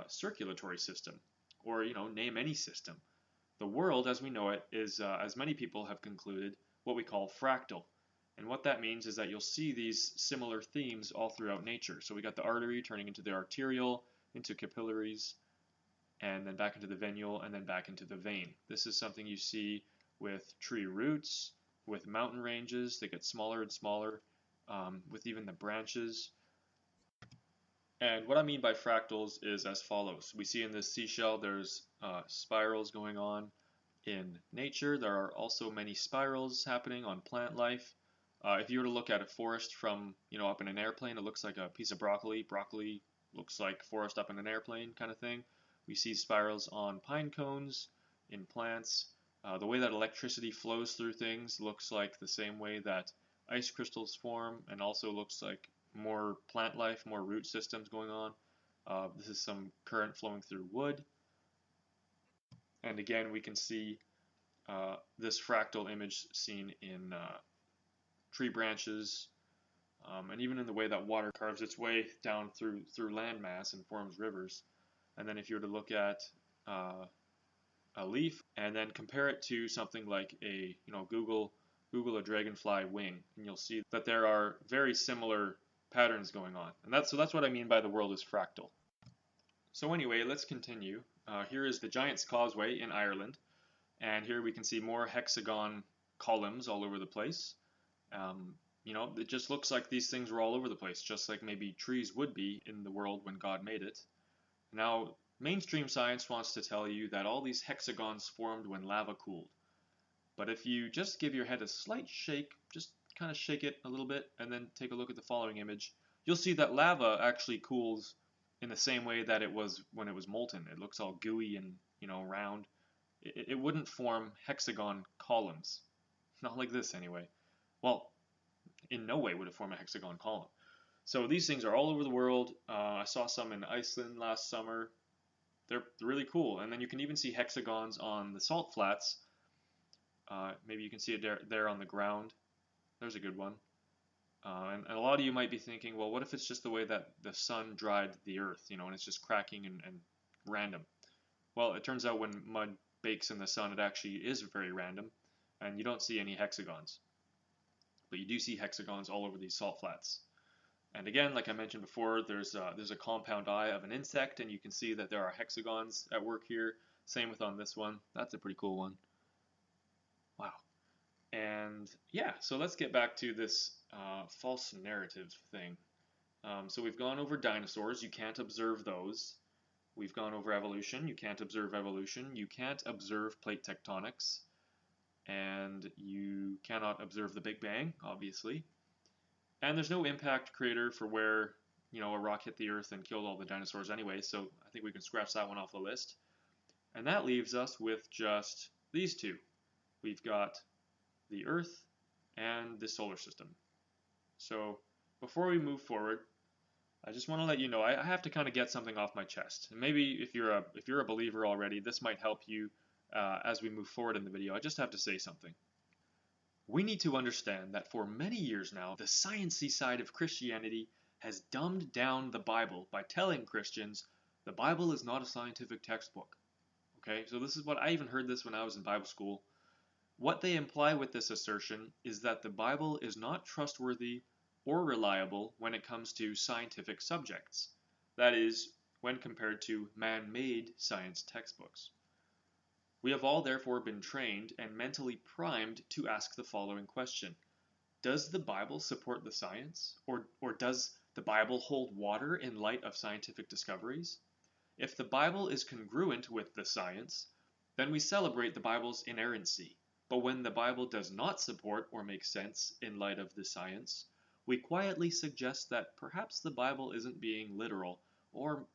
circulatory system, or name any system. The world as we know it is, as many people have concluded, what we call fractal. And what that means is that you'll see these similar themes all throughout nature. So we got the artery turning into the arteriole, into capillaries, and then back into the venule, and then back into the vein. This is something you see with tree roots, with mountain ranges. They get smaller and smaller, with even the branches. And what I mean by fractals is as follows. We see in this seashell there's spirals going on in nature. There are also many spirals happening on plant life. If you were to look at a forest from, up in an airplane, it looks like a piece of broccoli. Broccoli looks like forest up in an airplane kind of thing. We see spirals on pine cones, in plants. The way that electricity flows through things looks like the same way that ice crystals form, and also looks like more plant life, more root systems going on. This is some current flowing through wood. And again, we can see this fractal image seen in tree branches, and even in the way that water carves its way down through landmass and forms rivers. And then if you were to look at a leaf and then compare it to something like a, Google a dragonfly wing, and you'll see that there are very similar patterns going on. And that's what I mean by the world is fractal. So anyway, let's continue. Here is the Giant's Causeway in Ireland, and here we can see more hexagon columns all over the place. It just looks like these things were all over the place, just like maybe trees would be in the world when God made it. Now, mainstream science wants to tell you that all these hexagons formed when lava cooled. But if you just give your head a slight shake, just kind of shake it a little bit, and then take a look at the following image, you'll see that lava actually cools in the same way that it was when it was molten. It looks all gooey and, round. It wouldn't form hexagon columns. Not like this anyway. Well, in no way would it form a hexagon column. So these things are all over the world. I saw some in Iceland last summer. They're really cool. And then you can even see hexagons on the salt flats. Maybe you can see it there on the ground. There's a good one. And a lot of you might be thinking, well, what if it's just the way that the sun dried the earth, and it's just cracking and random? Well, it turns out when mud bakes in the sun, it actually is very random, and you don't see any hexagons. But you do see hexagons all over these salt flats. And again, like I mentioned before, there's a compound eye of an insect, and you can see that there are hexagons at work here. Same with on this one. That's a pretty cool one. Wow. And yeah, so let's get back to this false narrative thing. So we've gone over dinosaurs. You can't observe those. We've gone over evolution. You can't observe evolution. You can't observe plate tectonics. And you cannot observe the Big Bang, obviously. And there's no impact crater for where, a rock hit the Earth and killed all the dinosaurs anyway, so I think we can scratch that one off the list. And that leaves us with just these two. We've got the Earth and the solar system. So before we move forward, I just want to let you know I have to kind of get something off my chest. And maybe if you're a believer already, this might help you as we move forward in the video. I just have to say something. We need to understand that for many years now, the sciencey side of Christianity has dumbed down the Bible by telling Christians the Bible is not a scientific textbook. Okay, so this is what I even heard this when I was in Bible school. What they imply with this assertion is that the Bible is not trustworthy or reliable when it comes to scientific subjects. That is, when compared to man-made science textbooks. We have all therefore been trained and mentally primed to ask the following question. Does the Bible support the science? Or does the Bible hold water in light of scientific discoveries? If the Bible is congruent with the science, then we celebrate the Bible's inerrancy. But when the Bible does not support or make sense in light of the science, we quietly suggest that perhaps the Bible isn't being literal, or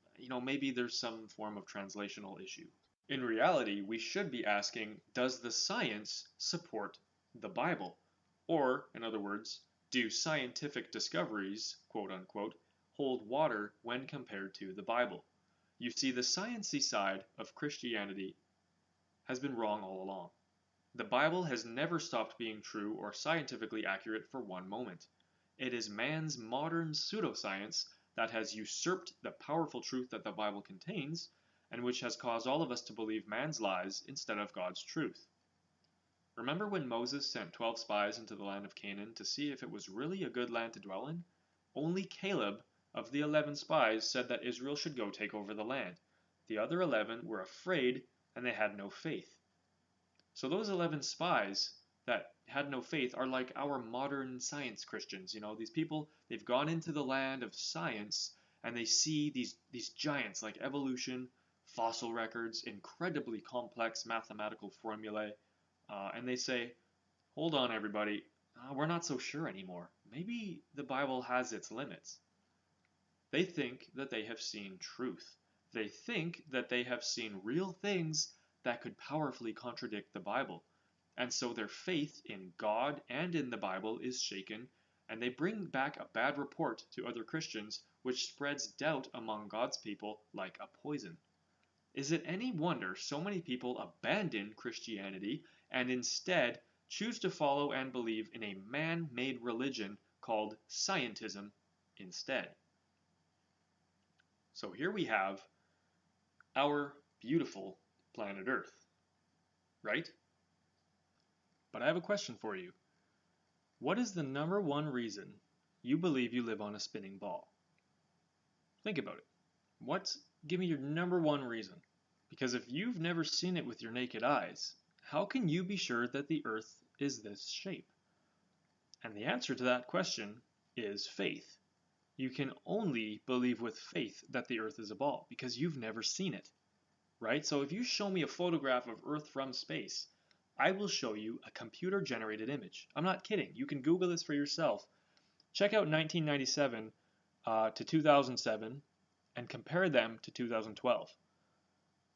maybe there's some form of translational issue. In reality, we should be asking, does the science support the Bible? Or, in other words, do scientific discoveries, quote unquote, hold water when compared to the Bible? You see, the sciencey side of Christianity has been wrong all along. The Bible has never stopped being true or scientifically accurate for one moment. It is man's modern pseudoscience that has usurped the powerful truth that the Bible contains and which has caused all of us to believe man's lies instead of God's truth. Remember when Moses sent 12 spies into the land of Canaan to see if it was really a good land to dwell in? Only Caleb of the 11 spies said that Israel should go take over the land. The other 11 were afraid and they had no faith. So those 11 spies that had no faith are like our modern science Christians. You know, these people, they've gone into the land of science and they see these giants like evolution, fossil records, incredibly complex mathematical formulae, and they say, hold on everybody, we're not so sure anymore. Maybe the Bible has its limits. They think that they have seen truth. They think that they have seen real things that could powerfully contradict the Bible. And so their faith in God and in the Bible is shaken, and they bring back a bad report to other Christians, which spreads doubt among God's people like a poison. Is it any wonder so many people abandon Christianity and instead choose to follow and believe in a man-made religion called Scientism instead? So here we have our beautiful planet Earth, right? But I have a question for you. What is the number one reason you believe you live on a spinning ball? Think about it. Give me your number one reason. Because if you've never seen it with your naked eyes, how can you be sure that the Earth is this shape? And the answer to that question is faith. You can only believe with faith that the Earth is a ball because you've never seen it, right? So if you show me a photograph of Earth from space, I will show you a computer-generated image. I'm not kidding. You can Google this for yourself. Check out 1997 to 2007 and compare them to 2012.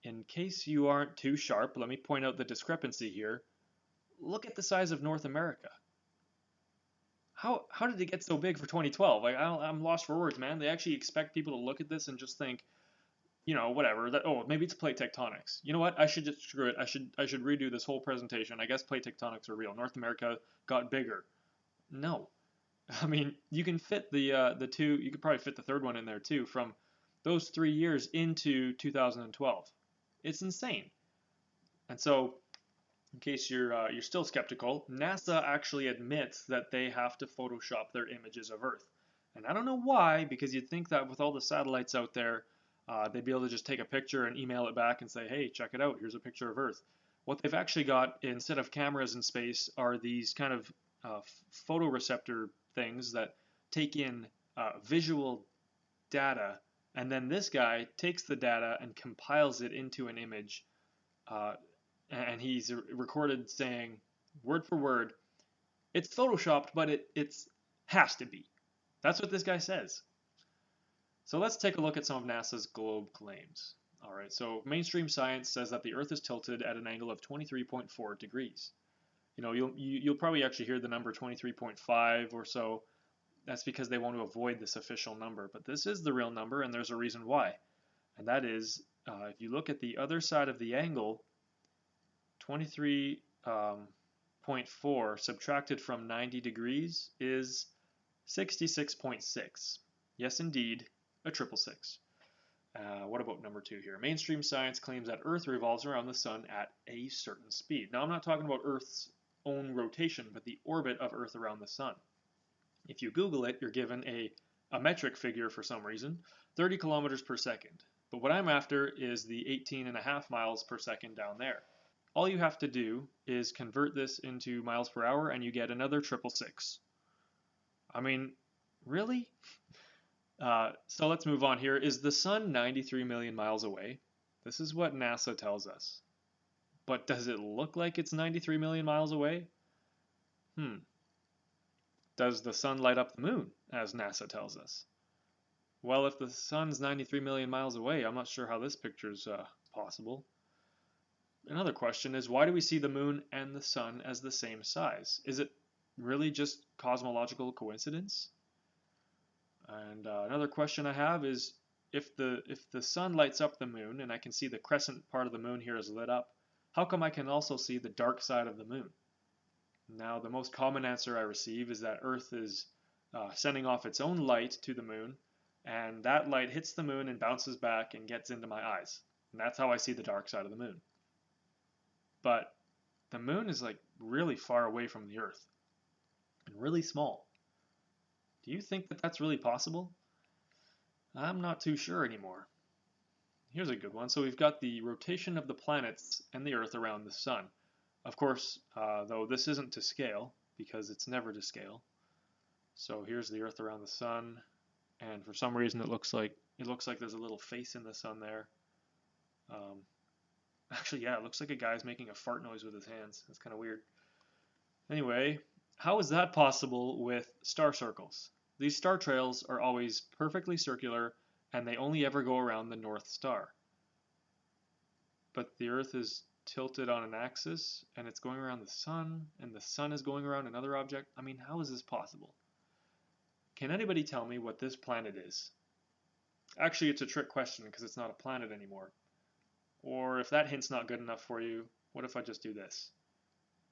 In case you aren't too sharp, let me point out the discrepancy here. Look at the size of North America. How did it get so big for 2012? I'm lost for words, man. They actually expect people to look at this and just think, you know, whatever. Maybe it's plate tectonics. You know what? I should just screw it. I should redo this whole presentation. I guess plate tectonics are real. North America got bigger. No, I mean you can fit the two. You could probably fit the third one in there too. From those 3 years into 2012, it's insane. And so, in case you're still skeptical, NASA actually admits that they have to Photoshop their images of Earth. And I don't know why, because you'd think that with all the satellites out there, they'd be able to just take a picture and email it back and say, hey, check it out, here's a picture of Earth. What they've actually got, instead of cameras in space, are these kind of photoreceptor things that take in visual data, and then this guy takes the data and compiles it into an image, and he's recorded saying, word for word, it's photoshopped, but it has to be. That's what this guy says. So let's take a look at some of NASA's globe claims. All right, so mainstream science says that the Earth is tilted at an angle of 23.4 degrees. You know, you'll probably actually hear the number 23.5 or so. That's because they want to avoid this official number, but this is the real number, and there's a reason why. And that is, if you look at the other side of the angle, 23.4 subtracted from 90 degrees is 66.6. Yes, indeed, a triple six. What about number 2 here? Mainstream science claims that Earth revolves around the sun at a certain speed. Now, I'm not talking about Earth's own rotation, but the orbit of Earth around the sun. If you Google it, you're given a metric figure for some reason, 30 kilometers per second. But what I'm after is the 18.5 miles per second down there. All you have to do is convert this into miles per hour and you get another triple six. I mean, really? So let's move on here. Is the sun 93 million miles away? This is what NASA tells us. But does it look like it's 93 million miles away? Does the sun light up the moon, as NASA tells us? Well, if the sun's 93 million miles away, I'm not sure how this picture's possible. Another question is, why do we see the moon and the sun as the same size? Is it really just cosmological coincidence? And another question I have is, if the sun lights up the moon and I can see the crescent part of the moon here is lit up, how come I can also see the dark side of the moon? Now, the most common answer I receive is that Earth is sending off its own light to the moon, and that light hits the moon and bounces back and gets into my eyes. And that's how I see the dark side of the moon. But the moon is like really far away from the Earth and really small. Do you think that that's really possible? I'm not too sure anymore. Here's a good one. So we've got the rotation of the planets and the Earth around the Sun. Of course, though this isn't to scale, because it's never to scale. So here's the Earth around the Sun, and for some reason it looks like there's a little face in the Sun there. Actually, yeah, it looks like a guy's making a fart noise with his hands. That's kind of weird. Anyway, how is that possible with star circles? These star trails are always perfectly circular, and they only ever go around the North Star. But the Earth is tilted on an axis, and it's going around the Sun, and the Sun is going around another object. I mean, how is this possible? Can anybody tell me what this planet is? Actually, it's a trick question because it's not a planet anymore. Or if that hint's not good enough for you, what if I just do this?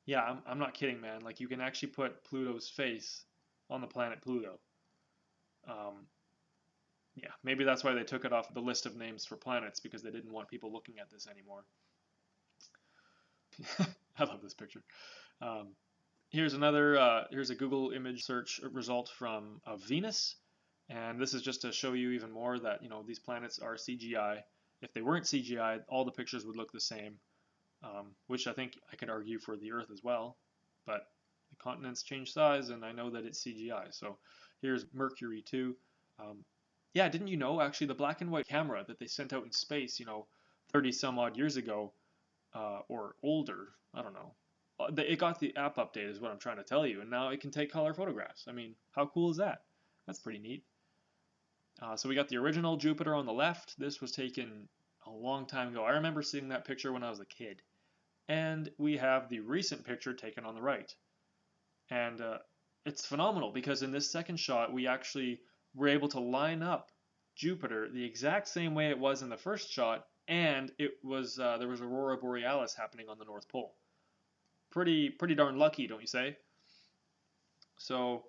Yeah, I'm not kidding, man. Like, you can actually put Pluto's face on the planet Pluto. Yeah, maybe that's why they took it off the list of names for planets, because they didn't want people looking at this anymore. I love this picture. Here's a Google image search result from Venus, and this is just to show you even more that these planets are CGI. If they weren't CGI, all the pictures would look the same, which I think I could argue for the Earth as well. But the continents change size, and I know that it's CGI. So here's Mercury too. Yeah, didn't you know actually the black and white camera that they sent out in space, 30 some odd years ago, or older, I don't know. It got the app update is what I'm trying to tell you, and now it can take color photographs. I mean, how cool is that? That's pretty neat. So we got the original Jupiter on the left. This was taken a long time ago. I remember seeing that picture when I was a kid. And we have the recent picture taken on the right. And it's phenomenal because in this second shot, we actually were able to line up Jupiter the exact same way it was in the first shot, and it was there was Aurora Borealis happening on the North Pole. Pretty darn lucky, don't you say? So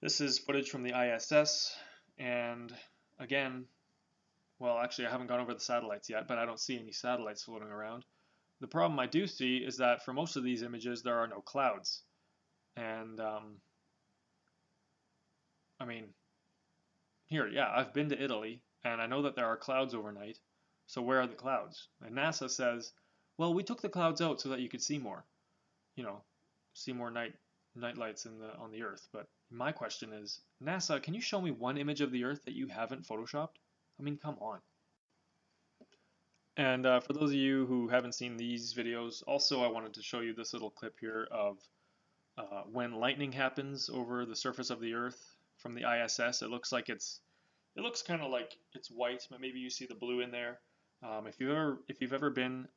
this is footage from the ISS, and again, well, actually I haven't gone over the satellites yet, but I don't see any satellites floating around. The problem I do see is that for most of these images there are no clouds. And I mean, here, yeah, I've been to Italy, and I know that there are clouds overnight. So where are the clouds? And NASA says, well, we took the clouds out so that you could see more, see more night lights on the Earth. But my question is, NASA, can you show me one image of the Earth that you haven't photoshopped? I mean, come on. And for those of you who haven't seen these videos, also I wanted to show you this little clip here of when lightning happens over the surface of the Earth from the ISS. It looks kind of like it's white, but maybe you see the blue in there. If you've ever been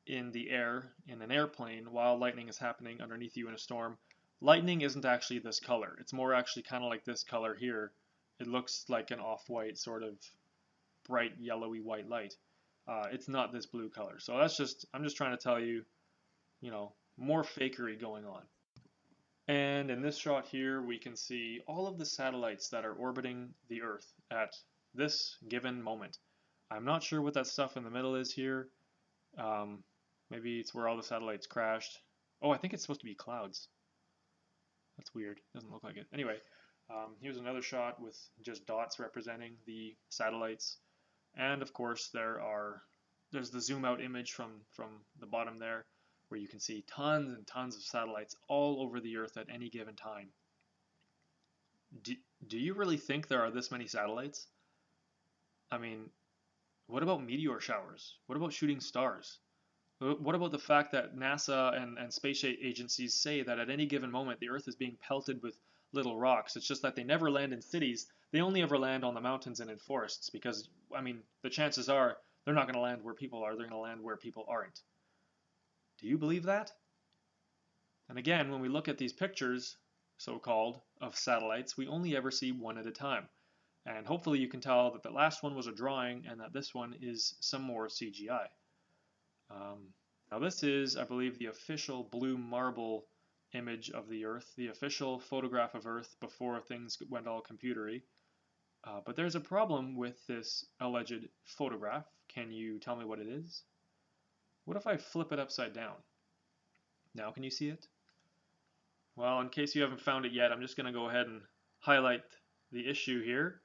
in the air in an airplane while lightning is happening underneath you in a storm, lightning isn't actually this color. It's more actually kind of like this color here. It looks like an off-white sort of bright yellowy white light. It's not this blue color. So I'm just trying to tell you, more fakery going on. And in this shot here, we can see all of the satellites that are orbiting the Earth at this given moment. I'm not sure what that stuff in the middle is here. Maybe it's where all the satellites crashed. Oh, I think it's supposed to be clouds. That's weird. Doesn't look like it. Anyway, here's another shot with just dots representing the satellites. And of course, there's the zoom out image from the bottom there, where you can see tons and tons of satellites all over the Earth at any given time. Do you really think there are this many satellites? I mean, what about meteor showers? What about shooting stars? What about the fact that NASA and space agencies say that at any given moment the Earth is being pelted with little rocks? It's just that they never land in cities. They only ever land on the mountains and in forests because, I mean, the chances are they're not going to land where people are. They're going to land where people aren't. Do you believe that? And again, when we look at these pictures, so-called, of satellites, we only ever see one at a time. And hopefully you can tell that the last one was a drawing and that this one is some more CGI. Now this is, I believe, the official blue marble image of the Earth, the official photograph of Earth before things went all computery. But there's a problem with this alleged photograph. Can you tell me what it is? What if I flip it upside down? Now can you see it? Well, in case you haven't found it yet, I'm just going to go ahead and highlight the issue here.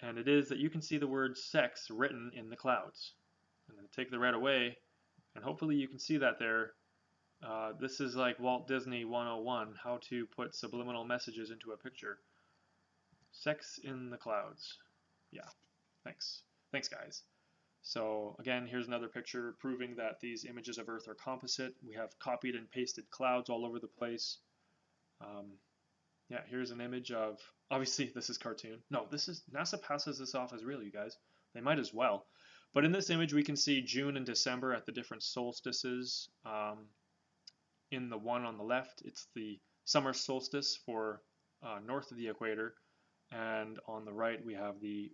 And it is that you can see the word sex written in the clouds. I'm going to take the red away, and hopefully you can see that there. This is like Walt Disney 101, how to put subliminal messages into a picture. Sex in the clouds. Yeah, thanks. Thanks, guys. So again, here's another picture proving that these images of Earth are composite. We have copied and pasted clouds all over the place. Yeah, here's an image of, obviously this is cartoon. No, this is, NASA passes this off as real, you guys. They might as well. But in this image we can see June and December at the different solstices. In the one on the left, it's the summer solstice for north of the equator. And on the right we have the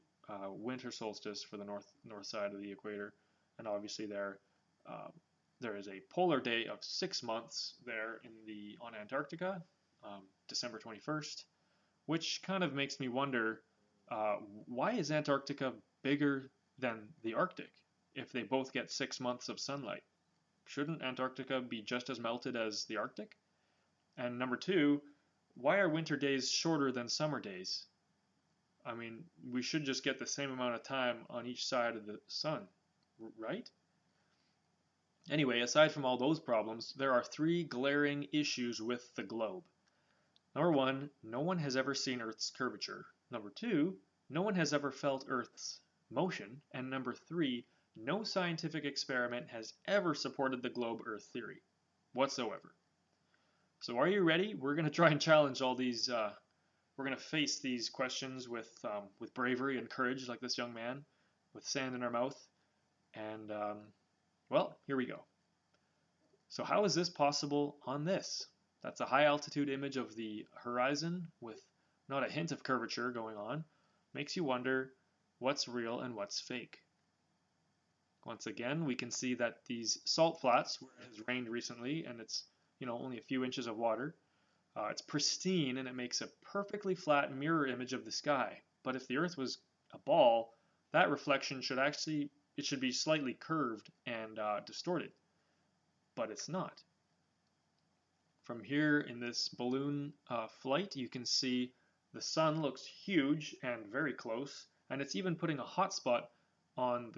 winter solstice for the north side of the equator. And obviously there is a polar day of 6 months there on Antarctica, December 21st, which kind of makes me wonder, why is Antarctica bigger than the Arctic if they both get 6 months of sunlight? Shouldn't Antarctica be just as melted as the Arctic? And number two, why are winter days shorter than summer days? I mean, we should just get the same amount of time on each side of the sun, right? Anyway, aside from all those problems, there are 3 glaring issues with the globe. Number 1, no one has ever seen Earth's curvature. Number 2, no one has ever felt Earth's motion. And number 3, no scientific experiment has ever supported the globe Earth theory whatsoever. So are you ready? We're going to try and challenge all these, we're going to face these questions with bravery and courage like this young man, with sand in our mouth. And, well, here we go. So how is this possible on this? That's a high altitude image of the horizon with not a hint of curvature going on. Makes you wonder what's real and what's fake. Once again, we can see that these salt flats, where it has rained recently and it's only a few inches of water, it's pristine and it makes a perfectly flat mirror image of the sky. But if the Earth was a ball, that reflection should be slightly curved and distorted. But it's not. From here in this balloon flight, you can see the sun looks huge and very close, and it's even putting a hot spot on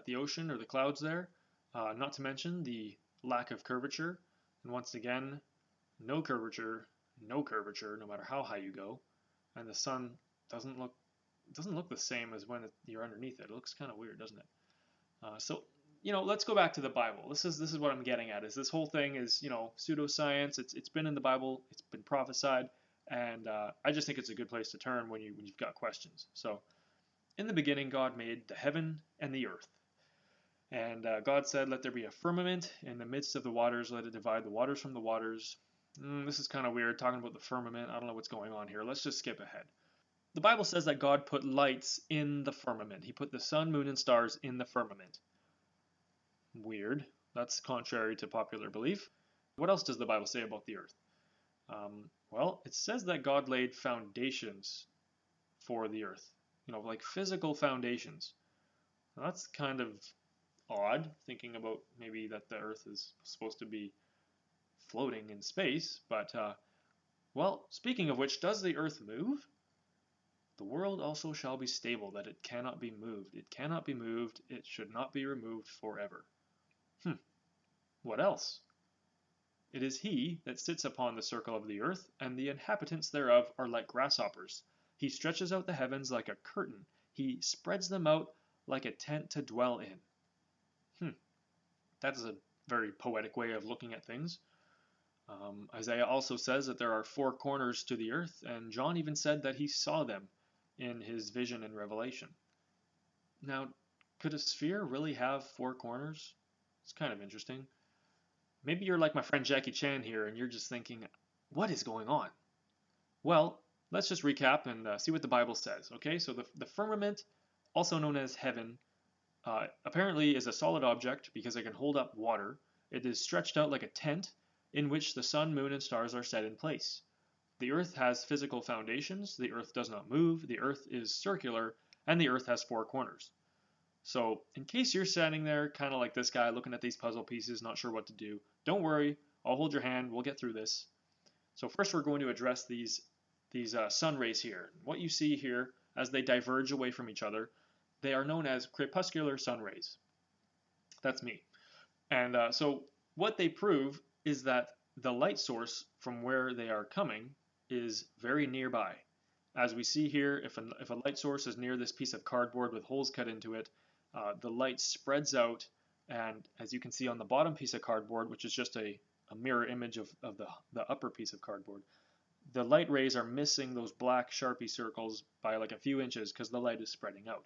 the ocean or the clouds there, not to mention the lack of curvature. And once again, no curvature, no matter how high you go. And the sun doesn't look the same as when you're underneath it. It looks kind of weird, doesn't it? So let's go back to the Bible. This is what I'm getting at. Is this whole thing is pseudoscience? It's been in the Bible. It's been prophesied, and I just think it's a good place to turn when you've got questions. So, in the beginning, God made the heaven and the earth, and God said, "Let there be a firmament in the midst of the waters. Let it divide the waters from the waters." This is kind of weird talking about the firmament. I don't know what's going on here. Let's just skip ahead. The Bible says that God put lights in the firmament. He put the sun, moon, and stars in the firmament. Weird. That's contrary to popular belief. What else does the Bible say about the earth? Well, it says that God laid foundations for the earth. Like physical foundations. Now, that's kind of odd, thinking about maybe that the earth is supposed to be floating in space. But, well, speaking of which, does the earth move? The world also shall be stable, that it cannot be moved. It cannot be moved. It should not be removed forever. What else? It is he that sits upon the circle of the earth, and the inhabitants thereof are like grasshoppers. He stretches out the heavens like a curtain. He spreads them out like a tent to dwell in. That is a very poetic way of looking at things. Isaiah also says that there are 4 corners to the earth, and John even said that he saw them in his vision in Revelation. Now, could a sphere really have 4 corners? It's kind of interesting. Maybe you're like my friend Jackie Chan here and you're just thinking, what is going on? Well, let's just recap and see what the Bible says. Okay, so the firmament, also known as heaven, apparently is a solid object because it can hold up water. It is stretched out like a tent in which the sun, moon, and stars are set in place. The Earth has physical foundations, the Earth does not move, the Earth is circular, and the Earth has four corners. So in case you're standing there kind of like this guy looking at these puzzle pieces, not sure what to do, don't worry, I'll hold your hand, we'll get through this. So first we're going to address these sun rays here. What you see here as they diverge away from each other, they are known as crepuscular sun rays. That's me. And so what they prove is that the light source from where they are coming is very nearby. As we see here, if a light source is near this piece of cardboard with holes cut into it, the light spreads out, and as you can see on the bottom piece of cardboard, which is just a mirror image of the upper piece of cardboard, the light rays are missing those black Sharpie circles by like a few inches because the light is spreading out.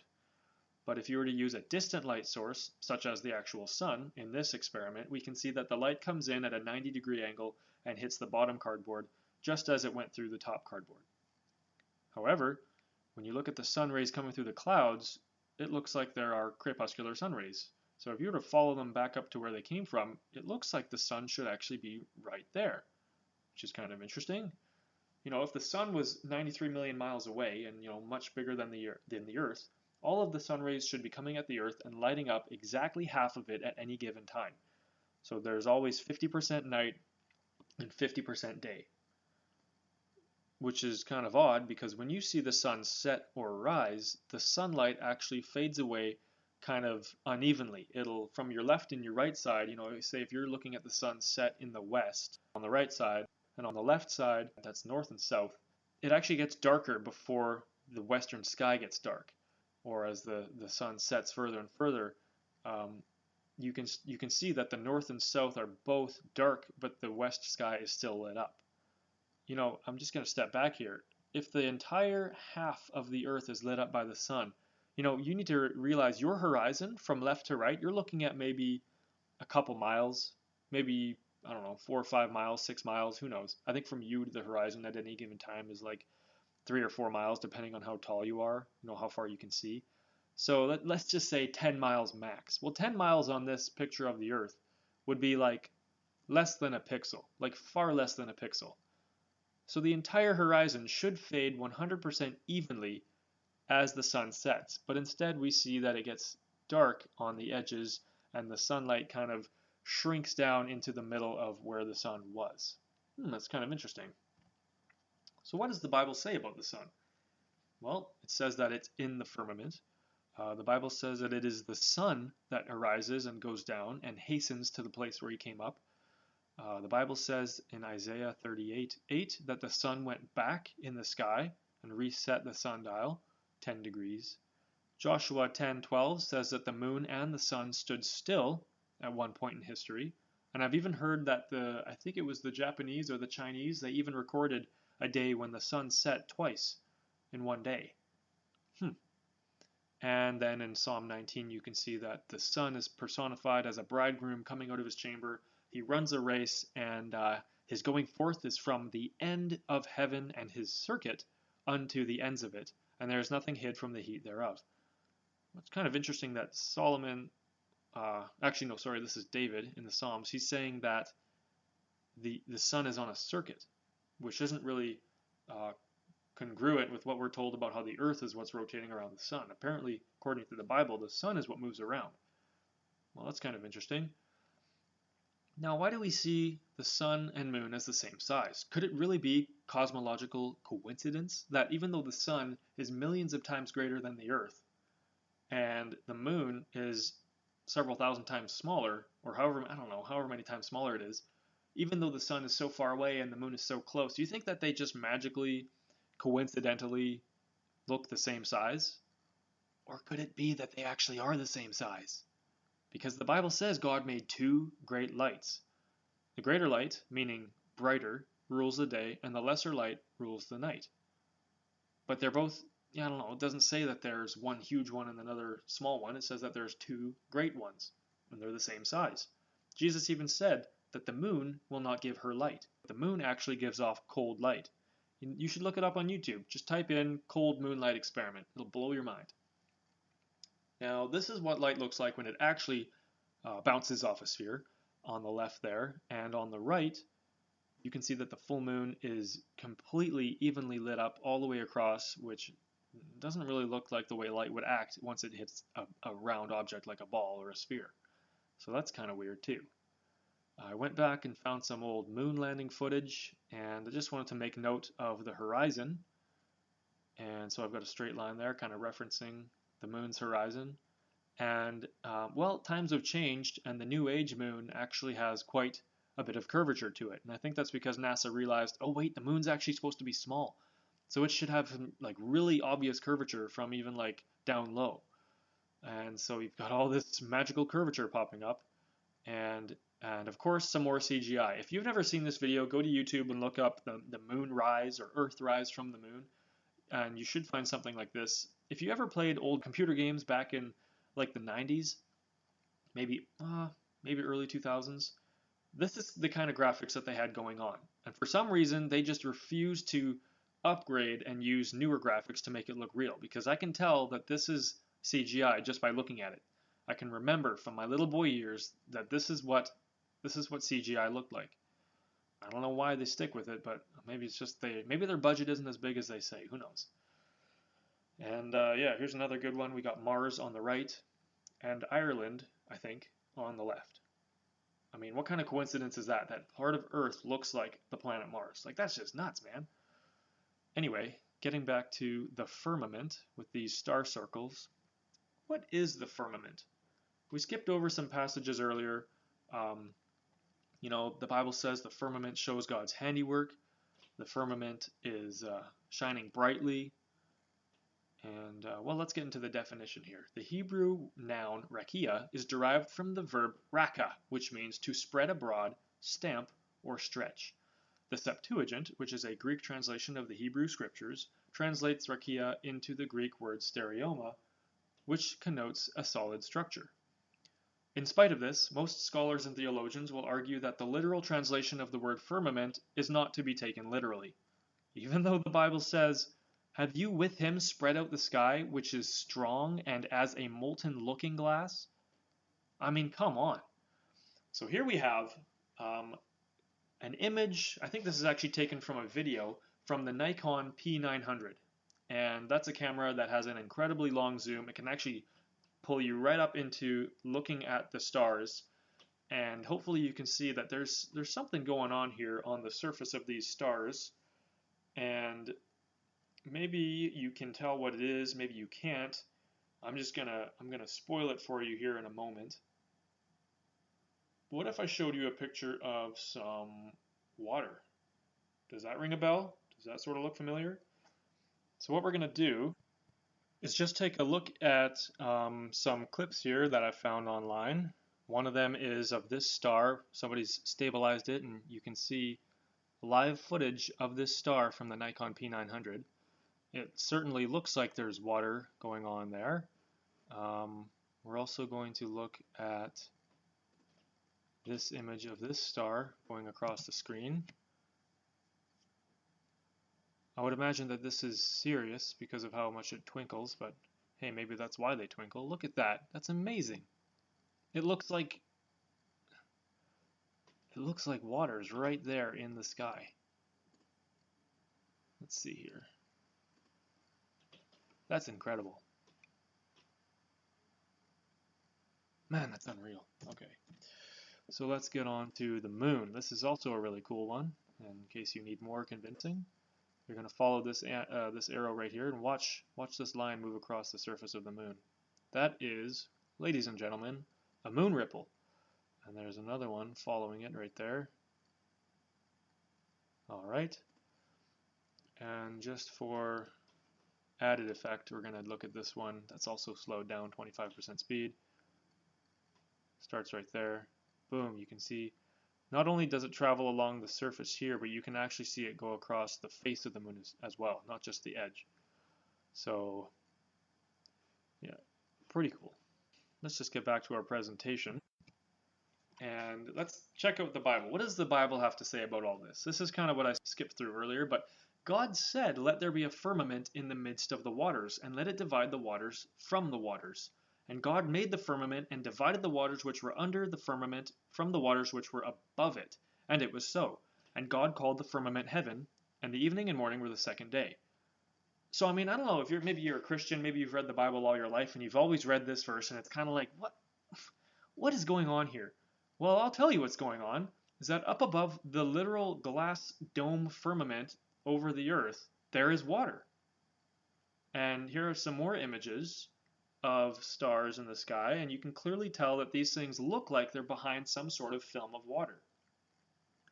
But if you were to use a distant light source, such as the actual sun, in this experiment, we can see that the light comes in at a 90-degree angle and hits the bottom cardboard just as it went through the top cardboard. However, when you look at the sun rays coming through the clouds, it looks like there are crepuscular sun rays. So if you were to follow them back up to where they came from, it looks like the sun should actually be right there, which is kind of interesting. You know, if the sun was 93 million miles away and, you know, much bigger than the Earth, all of the sun rays should be coming at the Earth and lighting up exactly half of it at any given time. So there's always 50% night and 50% day, which is kind of odd because when you see the sun set or rise, the sunlight actually fades away kind of unevenly. It'll, from your left and your right side, you know, say if you're looking at the sun set in the west on the right side, and on the left side, that's north and south, it actually gets darker before the western sky gets dark. Or as the sun sets further and further, you can see that the north and south are both dark, but the west sky is still lit up. You know, I'm just going to step back here. If the entire half of the Earth is lit up by the sun, you know, you need to realize your horizon from left to right, you're looking at maybe a couple miles, maybe, I don't know, 4 or 5 miles, 6 miles, who knows. I think from you to the horizon at any given time is like 3 or 4 miles, depending on how tall you are, you know, how far you can see. So let's just say 10 miles max. Well, 10 miles on this picture of the Earth would be like less than a pixel, like far less than a pixel. So the entire horizon should fade 100% evenly as the sun sets, but instead we see that it gets dark on the edges and the sunlight kind of shrinks down into the middle of where the sun was. That's kind of interesting. So what does the Bible say about the sun? Well, it says that it's in the firmament. The Bible says that it is the sun that arises and goes down and hastens to the place where he came up. The Bible says in Isaiah 38:8 that the sun went back in the sky and reset the sundial 10 degrees. Joshua 10:12 says that the moon and the sun stood still at one point in history. And I've even heard that I think it was the Japanese or the Chinese, they even recorded a day when the sun set twice in one day. And then in Psalm 19 you can see that the sun is personified as a bridegroom coming out of his chamber. He runs a race, and his going forth is from the end of heaven and his circuit unto the ends of it, and there is nothing hid from the heat thereof. It's kind of interesting that Solomon, this is David in the Psalms, he's saying that the sun is on a circuit, which isn't really congruent with what we're told about how the earth is what's rotating around the sun. Apparently, according to the Bible, the sun is what moves around. Well, that's kind of interesting. Now, why do we see the sun and moon as the same size? Could it really be cosmological coincidence that even though the sun is millions of times greater than the earth, and the moon is several thousand times smaller, or however many times smaller it is, even though the sun is so far away and the moon is so close, do you think that they just magically, coincidentally look the same size? Or could it be that they actually are the same size? Because the Bible says God made two great lights. The greater light, meaning brighter, rules the day, and the lesser light rules the night. But they're both, it doesn't say that there's one huge one and another small one. It says that there's two great ones, and they're the same size. Jesus even said that the moon will not give her light. The moon actually gives off cold light. You should look it up on YouTube. Just type in cold moonlight experiment. It'll blow your mind. Now, this is what light looks like when it actually bounces off a sphere on the left there. And on the right, you can see that the full moon is completely evenly lit up all the way across, which doesn't really look like the way light would act once it hits a round object like a ball or a sphere. So that's kind of weird too. I went back and found some old moon landing footage, and I just wanted to make note of the horizon. And so I've got a straight line there kind of referencing the moon's horizon. And well, times have changed, and the New Age moon actually has quite a bit of curvature to it. And I think that's because NASA realized, oh wait, the moon's actually supposed to be small. So it should have some like really obvious curvature from even like down low. And so you've got all this magical curvature popping up, and of course some more CGI. If you've never seen this video, go to YouTube and look up the moon rise or Earth rise from the moon, and you should find something like this. If you ever played old computer games back in like the 90s, maybe early 2000s, this is the kind of graphics that they had going on. And for some reason, they just refused to upgrade and use newer graphics to make it look real, because I can tell that this is CGI just by looking at it. I can remember from my little boy years that this is what CGI looked like. I don't know why they stick with it, but maybe it's just maybe their budget isn't as big as they say. Who knows? And yeah, here's another good one. We got Mars on the right and Ireland, I think, on the left. I mean, what kind of coincidence is that? That part of Earth looks like the planet Mars. Like, that's just nuts, man. Anyway, getting back to the firmament with these star circles. What is the firmament? We skipped over some passages earlier. You know, the Bible says the firmament shows God's handiwork. The firmament is shining brightly. And, well, let's get into the definition here. The Hebrew noun rakia is derived from the verb raka, which means to spread abroad, stamp, or stretch. The Septuagint, which is a Greek translation of the Hebrew scriptures, translates rakia into the Greek word stereoma, which connotes a solid structure. In spite of this, most scholars and theologians will argue that the literal translation of the word firmament is not to be taken literally. Even though the Bible says, "Have you with him spread out the sky, which is strong and as a molten looking glass?" I mean, come on. So here we have an image. I think this is actually taken from a video from the Nikon P900. And that's a camera that has an incredibly long zoom. It can actually pull you right up into looking at the stars. And hopefully you can see that there's something going on here on the surface of these stars. And maybe you can tell what it is, maybe you can't. I'm gonna spoil it for you here in a moment. What if I showed you a picture of some water? Does that ring a bell? Does that sort of look familiar? So what we're gonna do is just take a look at some clips here that I found online. One of them is of this star. Somebody's stabilized it, and you can see live footage of this star from the Nikon P900. It certainly looks like there's water going on there. We're also going to look at this image of this star going across the screen. I would imagine that this is serious because of how much it twinkles, but hey, maybe that's why they twinkle. Look at that. That's amazing. It looks like water's right there in the sky. Let's see here. That's incredible. Man, that's unreal. Okay. So let's get on to the moon. This is also a really cool one. And in case you need more convincing, you're going to follow this arrow right here and watch this line move across the surface of the moon. That is, ladies and gentlemen, a moon ripple. And there's another one following it right there. All right. And just for added effect, we're going to look at this one that's also slowed down 25% speed. Starts right there. Boom, you can see not only does it travel along the surface here, but you can actually see it go across the face of the moon as well, not just the edge. So, yeah, pretty cool. Let's just get back to our presentation. And let's check out the Bible. What does the Bible have to say about all this? This is kind of what I skipped through earlier, but God said, "Let there be a firmament in the midst of the waters, and let it divide the waters from the waters. And God made the firmament and divided the waters which were under the firmament from the waters which were above it. And it was so. And God called the firmament heaven, and the evening and morning were the second day. So, I mean, I don't know if maybe you're a Christian, maybe you've read the Bible all your life, and you've always read this verse, and it's kind of like, what is going on here? Well, I'll tell you what's going on, is that up above the literal glass dome firmament over the earth, there is water. And here are some more images of stars in the sky, and you can clearly tell that these things look like they're behind some sort of film of water.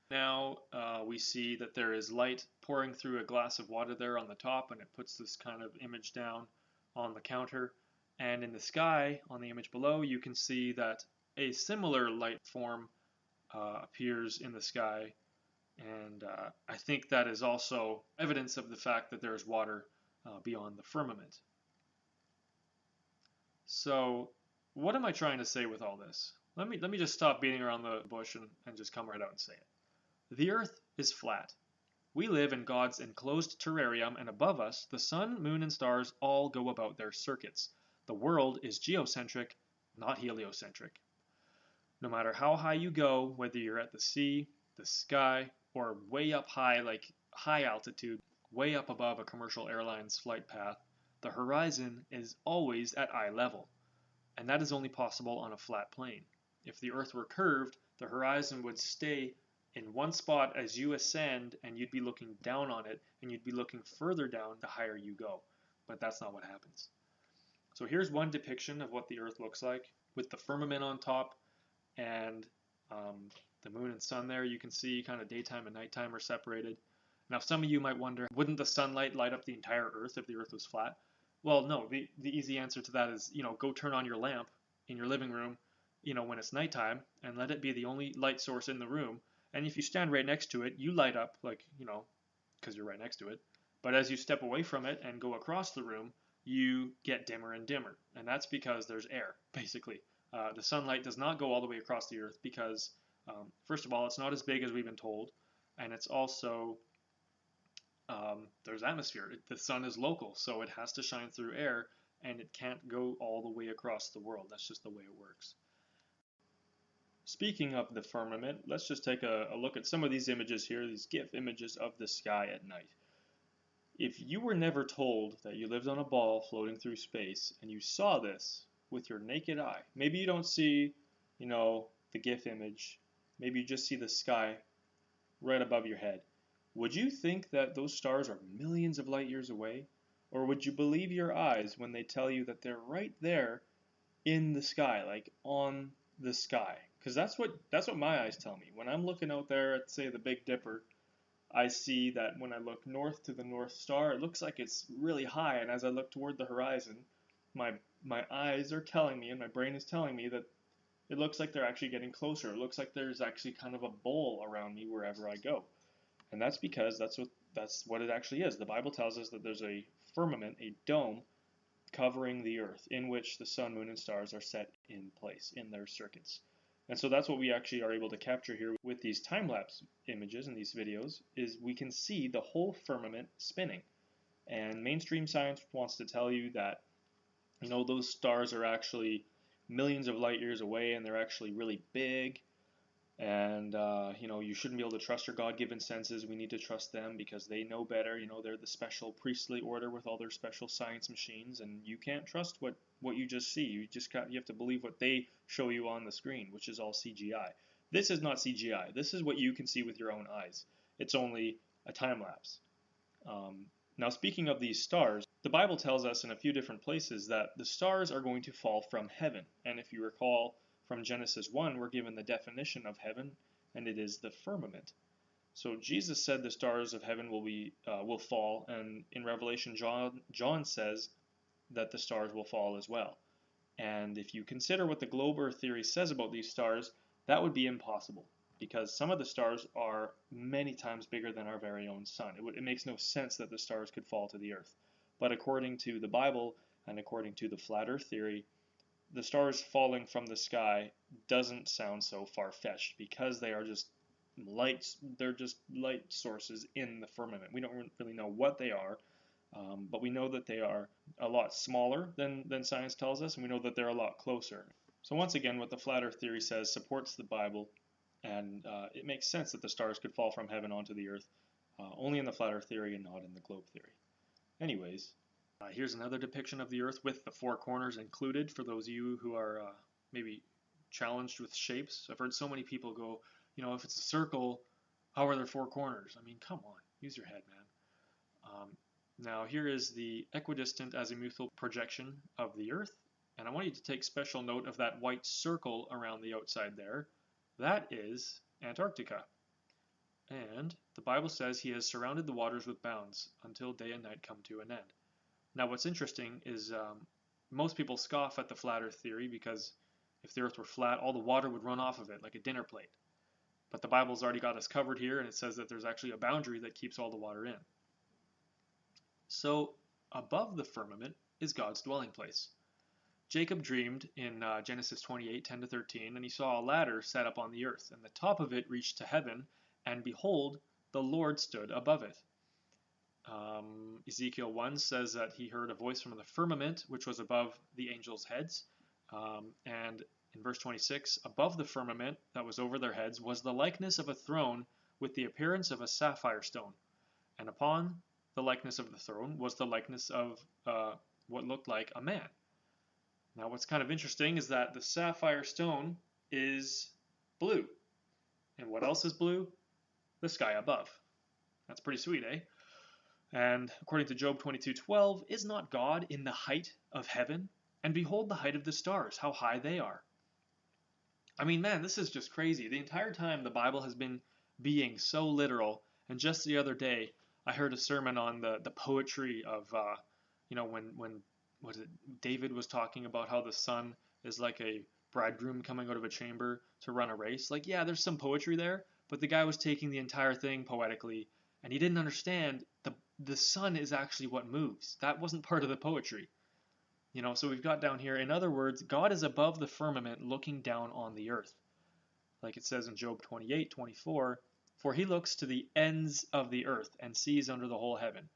Now we see that there is light pouring through a glass of water there on the top, and it puts this kind of image down on the counter. And in the sky, on the image below, you can see that a similar light form appears in the sky. And I think that is also evidence of the fact that there is water beyond the firmament. So what am I trying to say with all this? Let me just stop beating around the bush and just come right out and say it. The earth is flat. We live in God's enclosed terrarium, and above us, the sun, moon, and stars all go about their circuits. The world is geocentric, not heliocentric. No matter how high you go, whether you're at the sea, the sky, or way up high, like high altitude, way up above a commercial airline's flight path, the horizon is always at eye level. And that is only possible on a flat plane. If the earth were curved, the horizon would stay in one spot as you ascend, and you'd be looking down on it, and you'd be looking further down the higher you go. But that's not what happens. So here's one depiction of what the earth looks like with the firmament on top and the moon and sun there. You can see kind of daytime and nighttime are separated. Now some of you might wonder, wouldn't the sunlight light up the entire earth if the earth was flat? Well, no, the easy answer to that is, go turn on your lamp in your living room, when it's nighttime, and let it be the only light source in the room. And if you stand right next to it, you light up like, because you're right next to it. But as you step away from it and go across the room, you get dimmer and dimmer. And that's because there's air, basically. The sunlight does not go all the way across the earth because, first of all, it's not as big as we've been told. And it's also, there's atmosphere. The sun is local, so it has to shine through air, and it can't go all the way across the world. That's just the way it works. Speaking of the firmament, let's just take a look at some of these images here, these GIF images of the sky at night. If you were never told that you lived on a ball floating through space, and you saw this with your naked eye, maybe you don't see, the GIF image, maybe you just see the sky right above your head. Would you think that those stars are millions of light years away? Or would you believe your eyes when they tell you that they're right there in the sky, like on the sky? Because that's what my eyes tell me. When I'm looking out there at, say, the Big Dipper, I see that when I look north to the North Star, it looks like it's really high, and as I look toward the horizon, my eyes are telling me, and my brain is telling me that it looks like they're actually getting closer. It looks like there's actually kind of a bowl around me wherever I go. And that's because that's what it actually is. The Bible tells us that there's a firmament, a dome, covering the earth, in which the sun, moon, and stars are set in place in their circuits. And so that's what we actually are able to capture here with these time-lapse images and these videos, is we can see the whole firmament spinning. And mainstream science wants to tell you that, those stars are actually millions of light years away, and they're actually really big. And, you shouldn't be able to trust your God-given senses. We need to trust them because they know better. They're the special priestly order with all their special science machines, and you can't trust what you just see. You have to believe what they show you on the screen, which is all CGI. This is not CGI. This is what you can see with your own eyes. It's only a time lapse. Now, speaking of these stars, the Bible tells us in a few different places that the stars are going to fall from heaven. And if you recall, from Genesis 1, we're given the definition of heaven, and it is the firmament. So Jesus said the stars of heaven will fall, and in Revelation, John says that the stars will fall as well. And if you consider what the globe Earth theory says about these stars, that would be impossible, because some of the stars are many times bigger than our very own sun. It makes no sense that the stars could fall to the earth. But according to the Bible and according to the flat Earth theory, the stars falling from the sky doesn't sound so far-fetched because they are just lights. They're just light sources in the firmament. We don't really know what they are, but we know that they are a lot smaller than science tells us, and we know that they're a lot closer. So once again, what the flat Earth theory says supports the Bible, And it makes sense that the stars could fall from heaven onto the earth, only in the flat earth theory and not in the globe theory. Anyways, here's another depiction of the earth with the four corners included for those of you who are maybe challenged with shapes. I've heard so many people go, if it's a circle, how are there four corners? I mean, come on, use your head, man. Now here is the equidistant azimuthal projection of the earth, and I want you to take special note of that white circle around the outside there. That is Antarctica. And the Bible says he has surrounded the waters with bounds until day and night come to an end. Now what's interesting is most people scoff at the flat earth theory because if the earth were flat, all the water would run off of it like a dinner plate. But the Bible's already got us covered here, and it says that there's actually a boundary that keeps all the water in. So above the firmament is God's dwelling place. Jacob dreamed in Genesis 28:10-13, and he saw a ladder set up on the earth, and the top of it reached to heaven, and behold, the Lord stood above it. Ezekiel 1 says that he heard a voice from the firmament, which was above the angels' heads. And in verse 26, above the firmament that was over their heads was the likeness of a throne with the appearance of a sapphire stone. And upon the likeness of the throne was the likeness of what looked like a man. Now what's kind of interesting is that the sapphire stone is blue. And what else is blue? The sky above. That's pretty sweet, eh? And according to Job 22:12, is not God in the height of heaven? And behold the height of the stars, how high they are. I mean, man, this is just crazy. The entire time the Bible has been being so literal, and just the other day I heard a sermon on the poetry of, when was it, David was talking about how the sun is like a bridegroom coming out of a chamber to run a race. Like, yeah, there's some poetry there, but the guy was taking the entire thing poetically, and he didn't understand the sun is actually what moves. That wasn't part of the poetry. So we've got down here, in other words, God is above the firmament looking down on the earth. Like it says in Job 28:24, for he looks to the ends of the earth and sees under the whole heaven.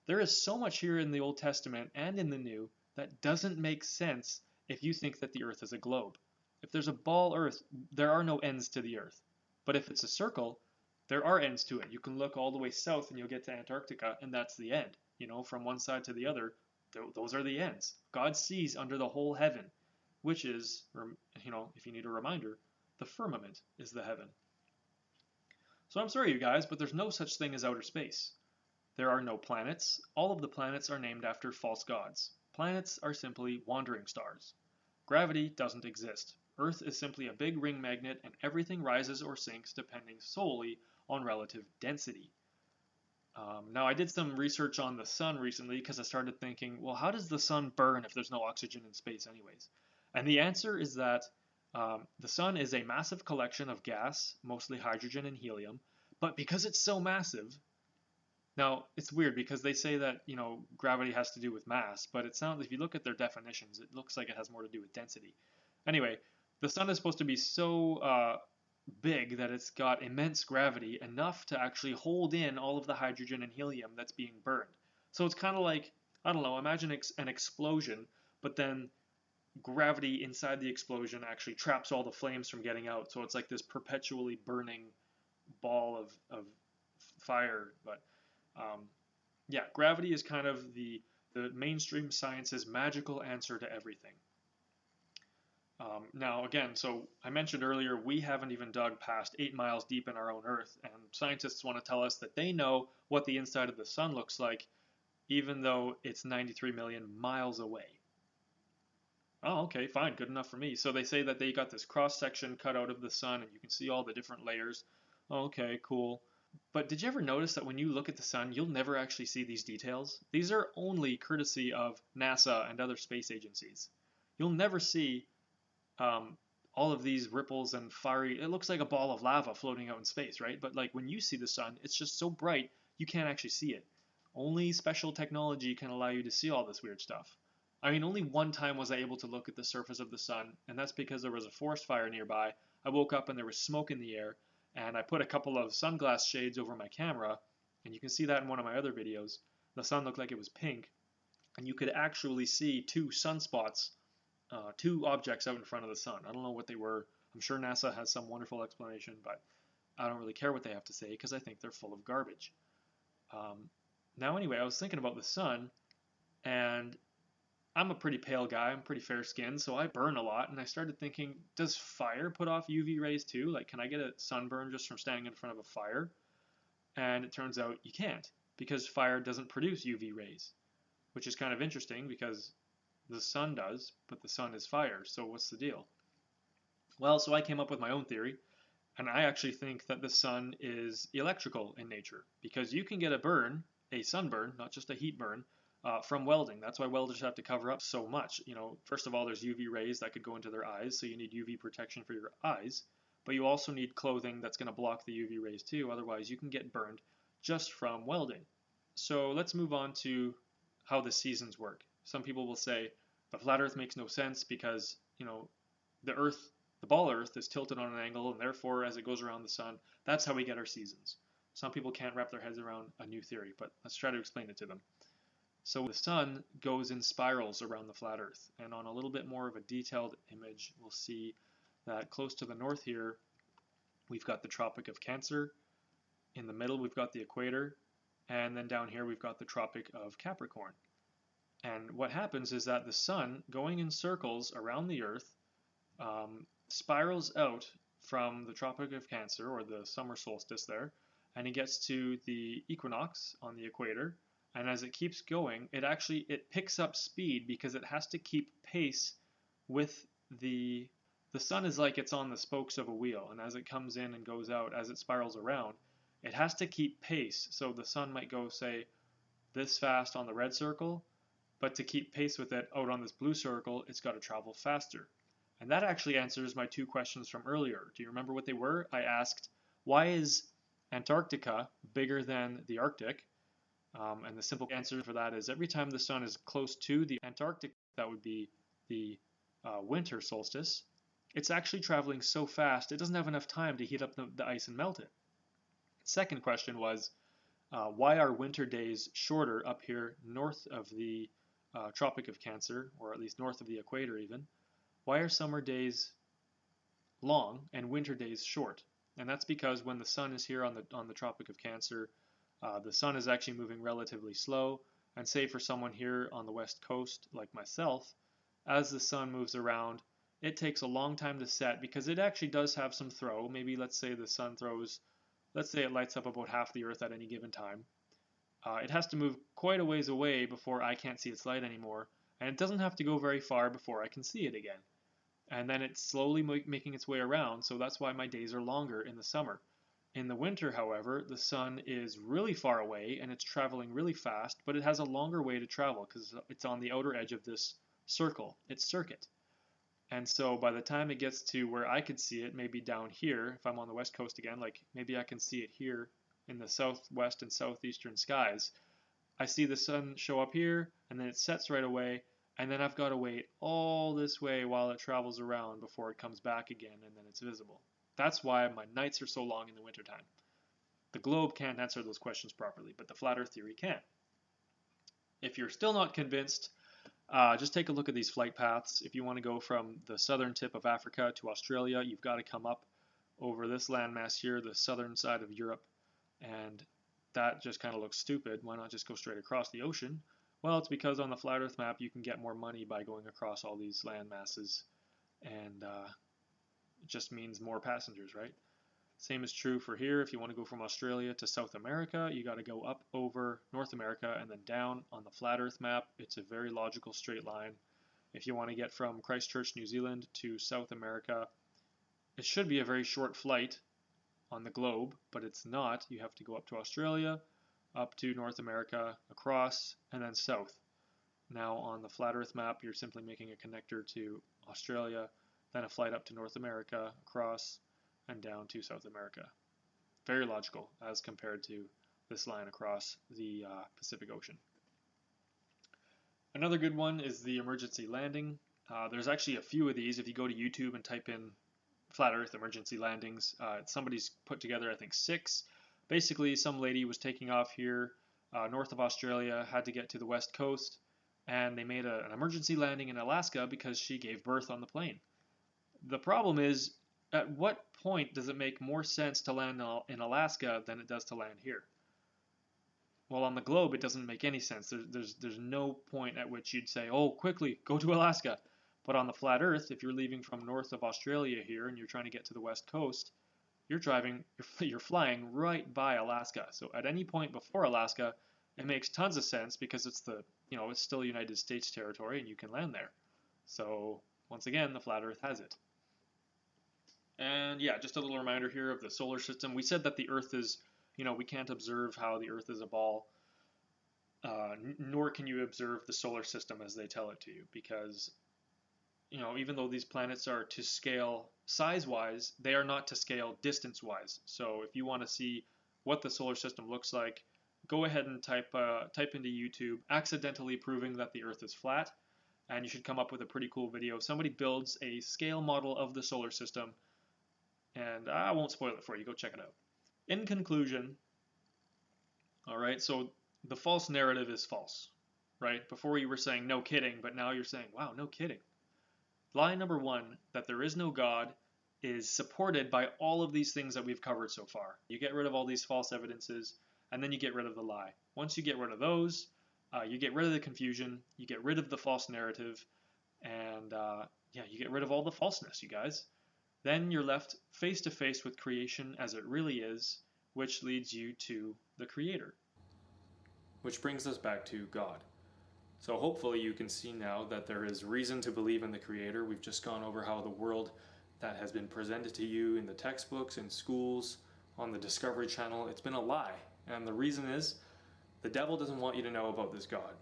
There is so much here in the Old Testament and in the New that doesn't make sense if you think that the earth is a globe. If there's a ball earth, there are no ends to the earth. But if it's a circle, there are ends to it. You can look all the way south and you'll get to Antarctica, and that's the end. From one side to the other, those are the ends. God sees under the whole heaven, which is, if you need a reminder, the firmament is the heaven. So I'm sorry, you guys, but there's no such thing as outer space. There are no planets. All of the planets are named after false gods. Planets are simply wandering stars. Gravity doesn't exist. Earth is simply a big ring magnet, and everything rises or sinks depending solely on relative density. Now, I did some research on the sun recently because I started thinking, well, how does the sun burn if there's no oxygen in space anyways? And the answer is that the sun is a massive collection of gas, mostly hydrogen and helium, but because it's so massive, now it's weird because they say that, gravity has to do with mass, but it sounds, if you look at their definitions, it looks like it has more to do with density. Anyway, the sun is supposed to be so big that it's got immense gravity, enough to actually hold in all of the hydrogen and helium that's being burned. So it's kind of like, I don't know, imagine an explosion, but then gravity inside the explosion actually traps all the flames from getting out. So it's like this perpetually burning ball of fire. But yeah, gravity is kind of the mainstream science's magical answer to everything. Now, again, so I mentioned earlier, we haven't even dug past 8 miles deep in our own Earth, and scientists want to tell us that they know what the inside of the sun looks like, even though it's 93 million miles away. Oh, okay, fine, good enough for me. So they say that they got this cross-section cut out of the sun, and you can see all the different layers. Okay, cool. But did you ever notice that when you look at the sun, you'll never actually see these details? These are only courtesy of NASA and other space agencies. You'll never see all of these ripples and fiery, it looks like a ball of lava floating out in space, right? But like when you see the sun, it's just so bright, you can't actually see it. Only special technology can allow you to see all this weird stuff. I mean, only one time was I able to look at the surface of the sun, and that's because there was a forest fire nearby. I woke up and there was smoke in the air, and I put a couple of sunglass shades over my camera, and you can see that in one of my other videos. The sun looked like it was pink, and you could actually see two sunspots, two objects out in front of the sun. I don't know what they were. I'm sure NASA has some wonderful explanation, but I don't really care what they have to say because I think they're full of garbage. Now, anyway, I was thinking about the sun, and I'm a pretty pale guy. I'm pretty fair skinned, so I burn a lot. And I started thinking, does fire put off UV rays too? Like, can I get a sunburn just from standing in front of a fire? And it turns out you can't, because fire doesn't produce UV rays, which is kind of interesting because the sun does, but the sun is fire. So what's the deal? Well, so I came up with my own theory, and I actually think that the sun is electrical in nature, because you can get a sunburn, not just a heat burn, from welding. That's why welders have to cover up so much. First of all, there's UV rays that could go into their eyes, so you need UV protection for your eyes, but you also need clothing that's going to block the UV rays too, otherwise you can get burned just from welding. So let's move on to how the seasons work. Some people will say the flat earth makes no sense because, the earth, the ball earth is tilted on an angle, and therefore as it goes around the sun, that's how we get our seasons. Some people can't wrap their heads around a new theory, but let's try to explain it to them. So the sun goes in spirals around the flat earth, and on a little bit more of a detailed image, we'll see that close to the north here, we've got the Tropic of Cancer. In the middle, we've got the equator, and then down here, we've got the Tropic of Capricorn. And what happens is that the sun, going in circles around the earth, spirals out from the Tropic of Cancer, or the summer solstice there, and it gets to the equinox on the equator. And as it keeps going, it picks up speed because it has to keep pace with the sun is like it's on the spokes of a wheel, and as it comes in and goes out, as it spirals around, it has to keep pace. So the sun might go, say, this fast on the red circle, but to keep pace with it out on this blue circle, it's got to travel faster. And that actually answers my two questions from earlier. Do you remember what they were? I asked, why is Antarctica bigger than the Arctic? And the simple answer for that is every time the sun is close to the Antarctic, that would be the winter solstice, it's actually traveling so fast it doesn't have enough time to heat up the ice and melt it. Second question was, why are winter days shorter up here north of the Tropic of Cancer, or at least north of the equator even? Why are summer days long and winter days short? And that's because when the sun is here on the Tropic of Cancer, the sun is actually moving relatively slow, and say for someone here on the west coast like myself, as the sun moves around, it takes a long time to set because it actually does have some throw. Maybe let's say the sun throws, let's say it lights up about half the earth at any given time. It has to move quite a ways away before I can't see its light anymore, and it doesn't have to go very far before I can see it again. And then it's slowly making its way around, so that's why my days are longer in the summer. In the winter, however, the sun is really far away and it's traveling really fast, but it has a longer way to travel because it's on the outer edge of this its circuit. And so by the time it gets to where I could see it, maybe down here, if I'm on the west coast again, like maybe I can see it here in the southwest and southeastern skies, I see the sun show up here and then it sets right away, and then I've got to wait all this way while it travels around before it comes back again and then it's visible. That's why my nights are so long in the wintertime. The globe can't answer those questions properly, but the flat earth theory can. If you're still not convinced, just take a look at these flight paths. If you want to go from the southern tip of Africa to Australia, you've got to come up over this landmass here, the southern side of Europe, and that just kind of looks stupid. Why not just go straight across the ocean? Well, it's because on the flat earth map you can get more money by going across all these land masses, and it just means more passengers, right? Same is true for here. If you want to go from Australia to South America, you got to go up over North America and then down. On the flat earth map, it's a very logical straight line. If you want to get from Christchurch, New Zealand to South America, it should be a very short flight on the globe, but it's not. You have to go up to Australia, up to North America, across, and then south. Now on the flat earth map, you're simply making a connector to Australia, then a flight up to North America, across, and down to South America. Very logical as compared to this line across the Pacific Ocean. Another good one is the emergency landing. There's actually a few of these. If you go to YouTube and type in flat earth emergency landings, somebody's put together, I think, 6. Basically, some lady was taking off here north of Australia, had to get to the west coast, and they made an emergency landing in Alaska because she gave birth on the plane. The problem is At what point does it make more sense to land in Alaska than it does to land here? Well, on the globe, it doesn't make any sense. There's no point at which you'd say, oh, quickly, go to Alaska. But on the flat Earth, if you're leaving from north of Australia here and you're trying to get to the west coast, you're flying right by Alaska. So at any point before Alaska, it makes tons of sense because it's still United States territory and you can land there. So once again, the flat Earth has it. And yeah, just a little reminder here of the solar system. We said that the Earth is, we can't observe how the Earth is a ball, nor can you observe the solar system as they tell it to you, because even though these planets are to scale size-wise, they are not to scale distance-wise. So if you want to see what the solar system looks like, go ahead and type into YouTube, accidentally proving that the Earth is flat, and you should come up with a pretty cool video. Somebody builds a scale model of the solar system, and I won't spoil it for you. Go check it out. In conclusion, all right, so the false narrative is false, right? Before you were saying no kidding, but now you're saying, wow, no kidding. Lie number one, that there is no God, is supported by all of these things that we've covered so far. You get rid of all these false evidences, and then you get rid of the lie. Once you get rid of those, you get rid of the confusion, you get rid of the false narrative, and you get rid of all the falseness, you guys. Then you're left face to face with creation as it really is, which leads you to the Creator. Which brings us back to God. So hopefully you can see now that there is reason to believe in the Creator. We've just gone over how the world that has been presented to you in the textbooks, in schools, on the Discovery Channel, it's been a lie. And the reason is, the devil doesn't want you to know about this God.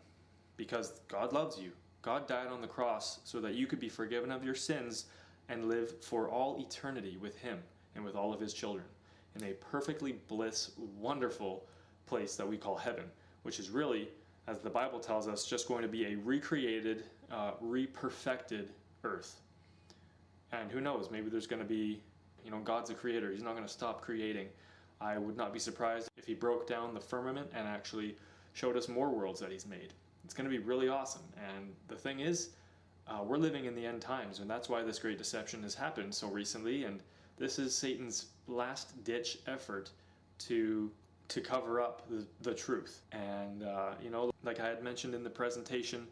Because God loves you. God died on the cross so that you could be forgiven of your sins and live for all eternity with Him and with all of His children in a perfectly wonderful place that we call heaven, which is really, as the Bible tells us, just going to be a recreated, re-perfected earth. And who knows, maybe there's going to be, God's a creator. He's not going to stop creating. I would not be surprised if He broke down the firmament and actually showed us more worlds that He's made. It's going to be really awesome. And the thing is, we're living in the end times, and that's why this great deception has happened so recently, and this is Satan's last-ditch effort to cover up the truth. And, like I had mentioned in the presentation,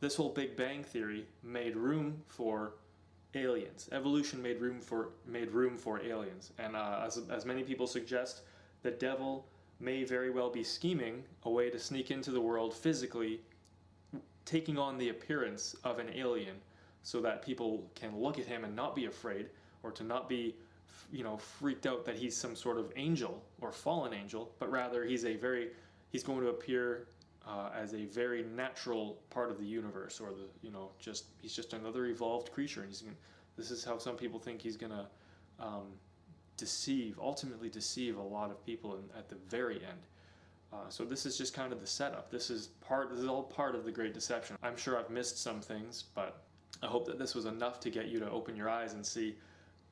this whole Big Bang Theory made room for aliens. Evolution made room for aliens. And as many people suggest, the devil may very well be scheming a way to sneak into the world physically, taking on the appearance of an alien so that people can look at him and not be afraid, or to not be freaked out that he's some sort of angel or fallen angel, but rather he's going to appear as a very natural part of the universe, or he's just another evolved creature, and this is how some people think he's gonna ultimately deceive a lot of people at the very end. So this is just kind of the setup. This is all part of the Great Deception. I'm sure I've missed some things, but I hope that this was enough to get you to open your eyes and see,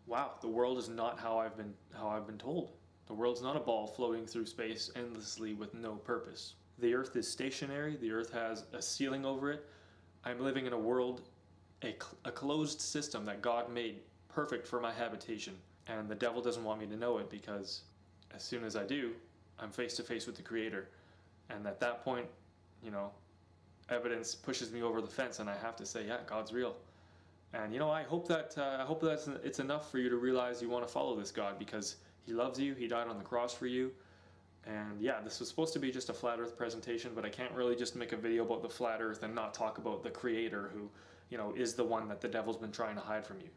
wow, the world is not how I've been told. The world's not a ball floating through space endlessly with no purpose. The Earth is stationary. The Earth has a ceiling over it. I'm living in a world, a closed system that God made perfect for my habitation. And the devil doesn't want me to know it, because as soon as I do, I'm face to face with the Creator. And at that point, evidence pushes me over the fence, and I have to say, yeah, God's real. And I hope that it's enough for you to realize you want to follow this God, because He loves you. He died on the cross for you. And yeah, this was supposed to be just a flat Earth presentation, but I can't really just make a video about the flat Earth and not talk about the Creator, who is the one that the devil's been trying to hide from you.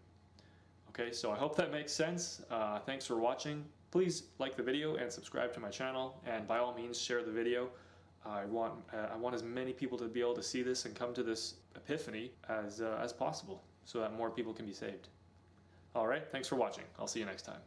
Okay, so I hope that makes sense. Thanks for watching. Please like the video and subscribe to my channel, and by all means share the video. I want as many people to be able to see this and come to this epiphany as possible, so that more people can be saved. Alright, thanks for watching. I'll see you next time.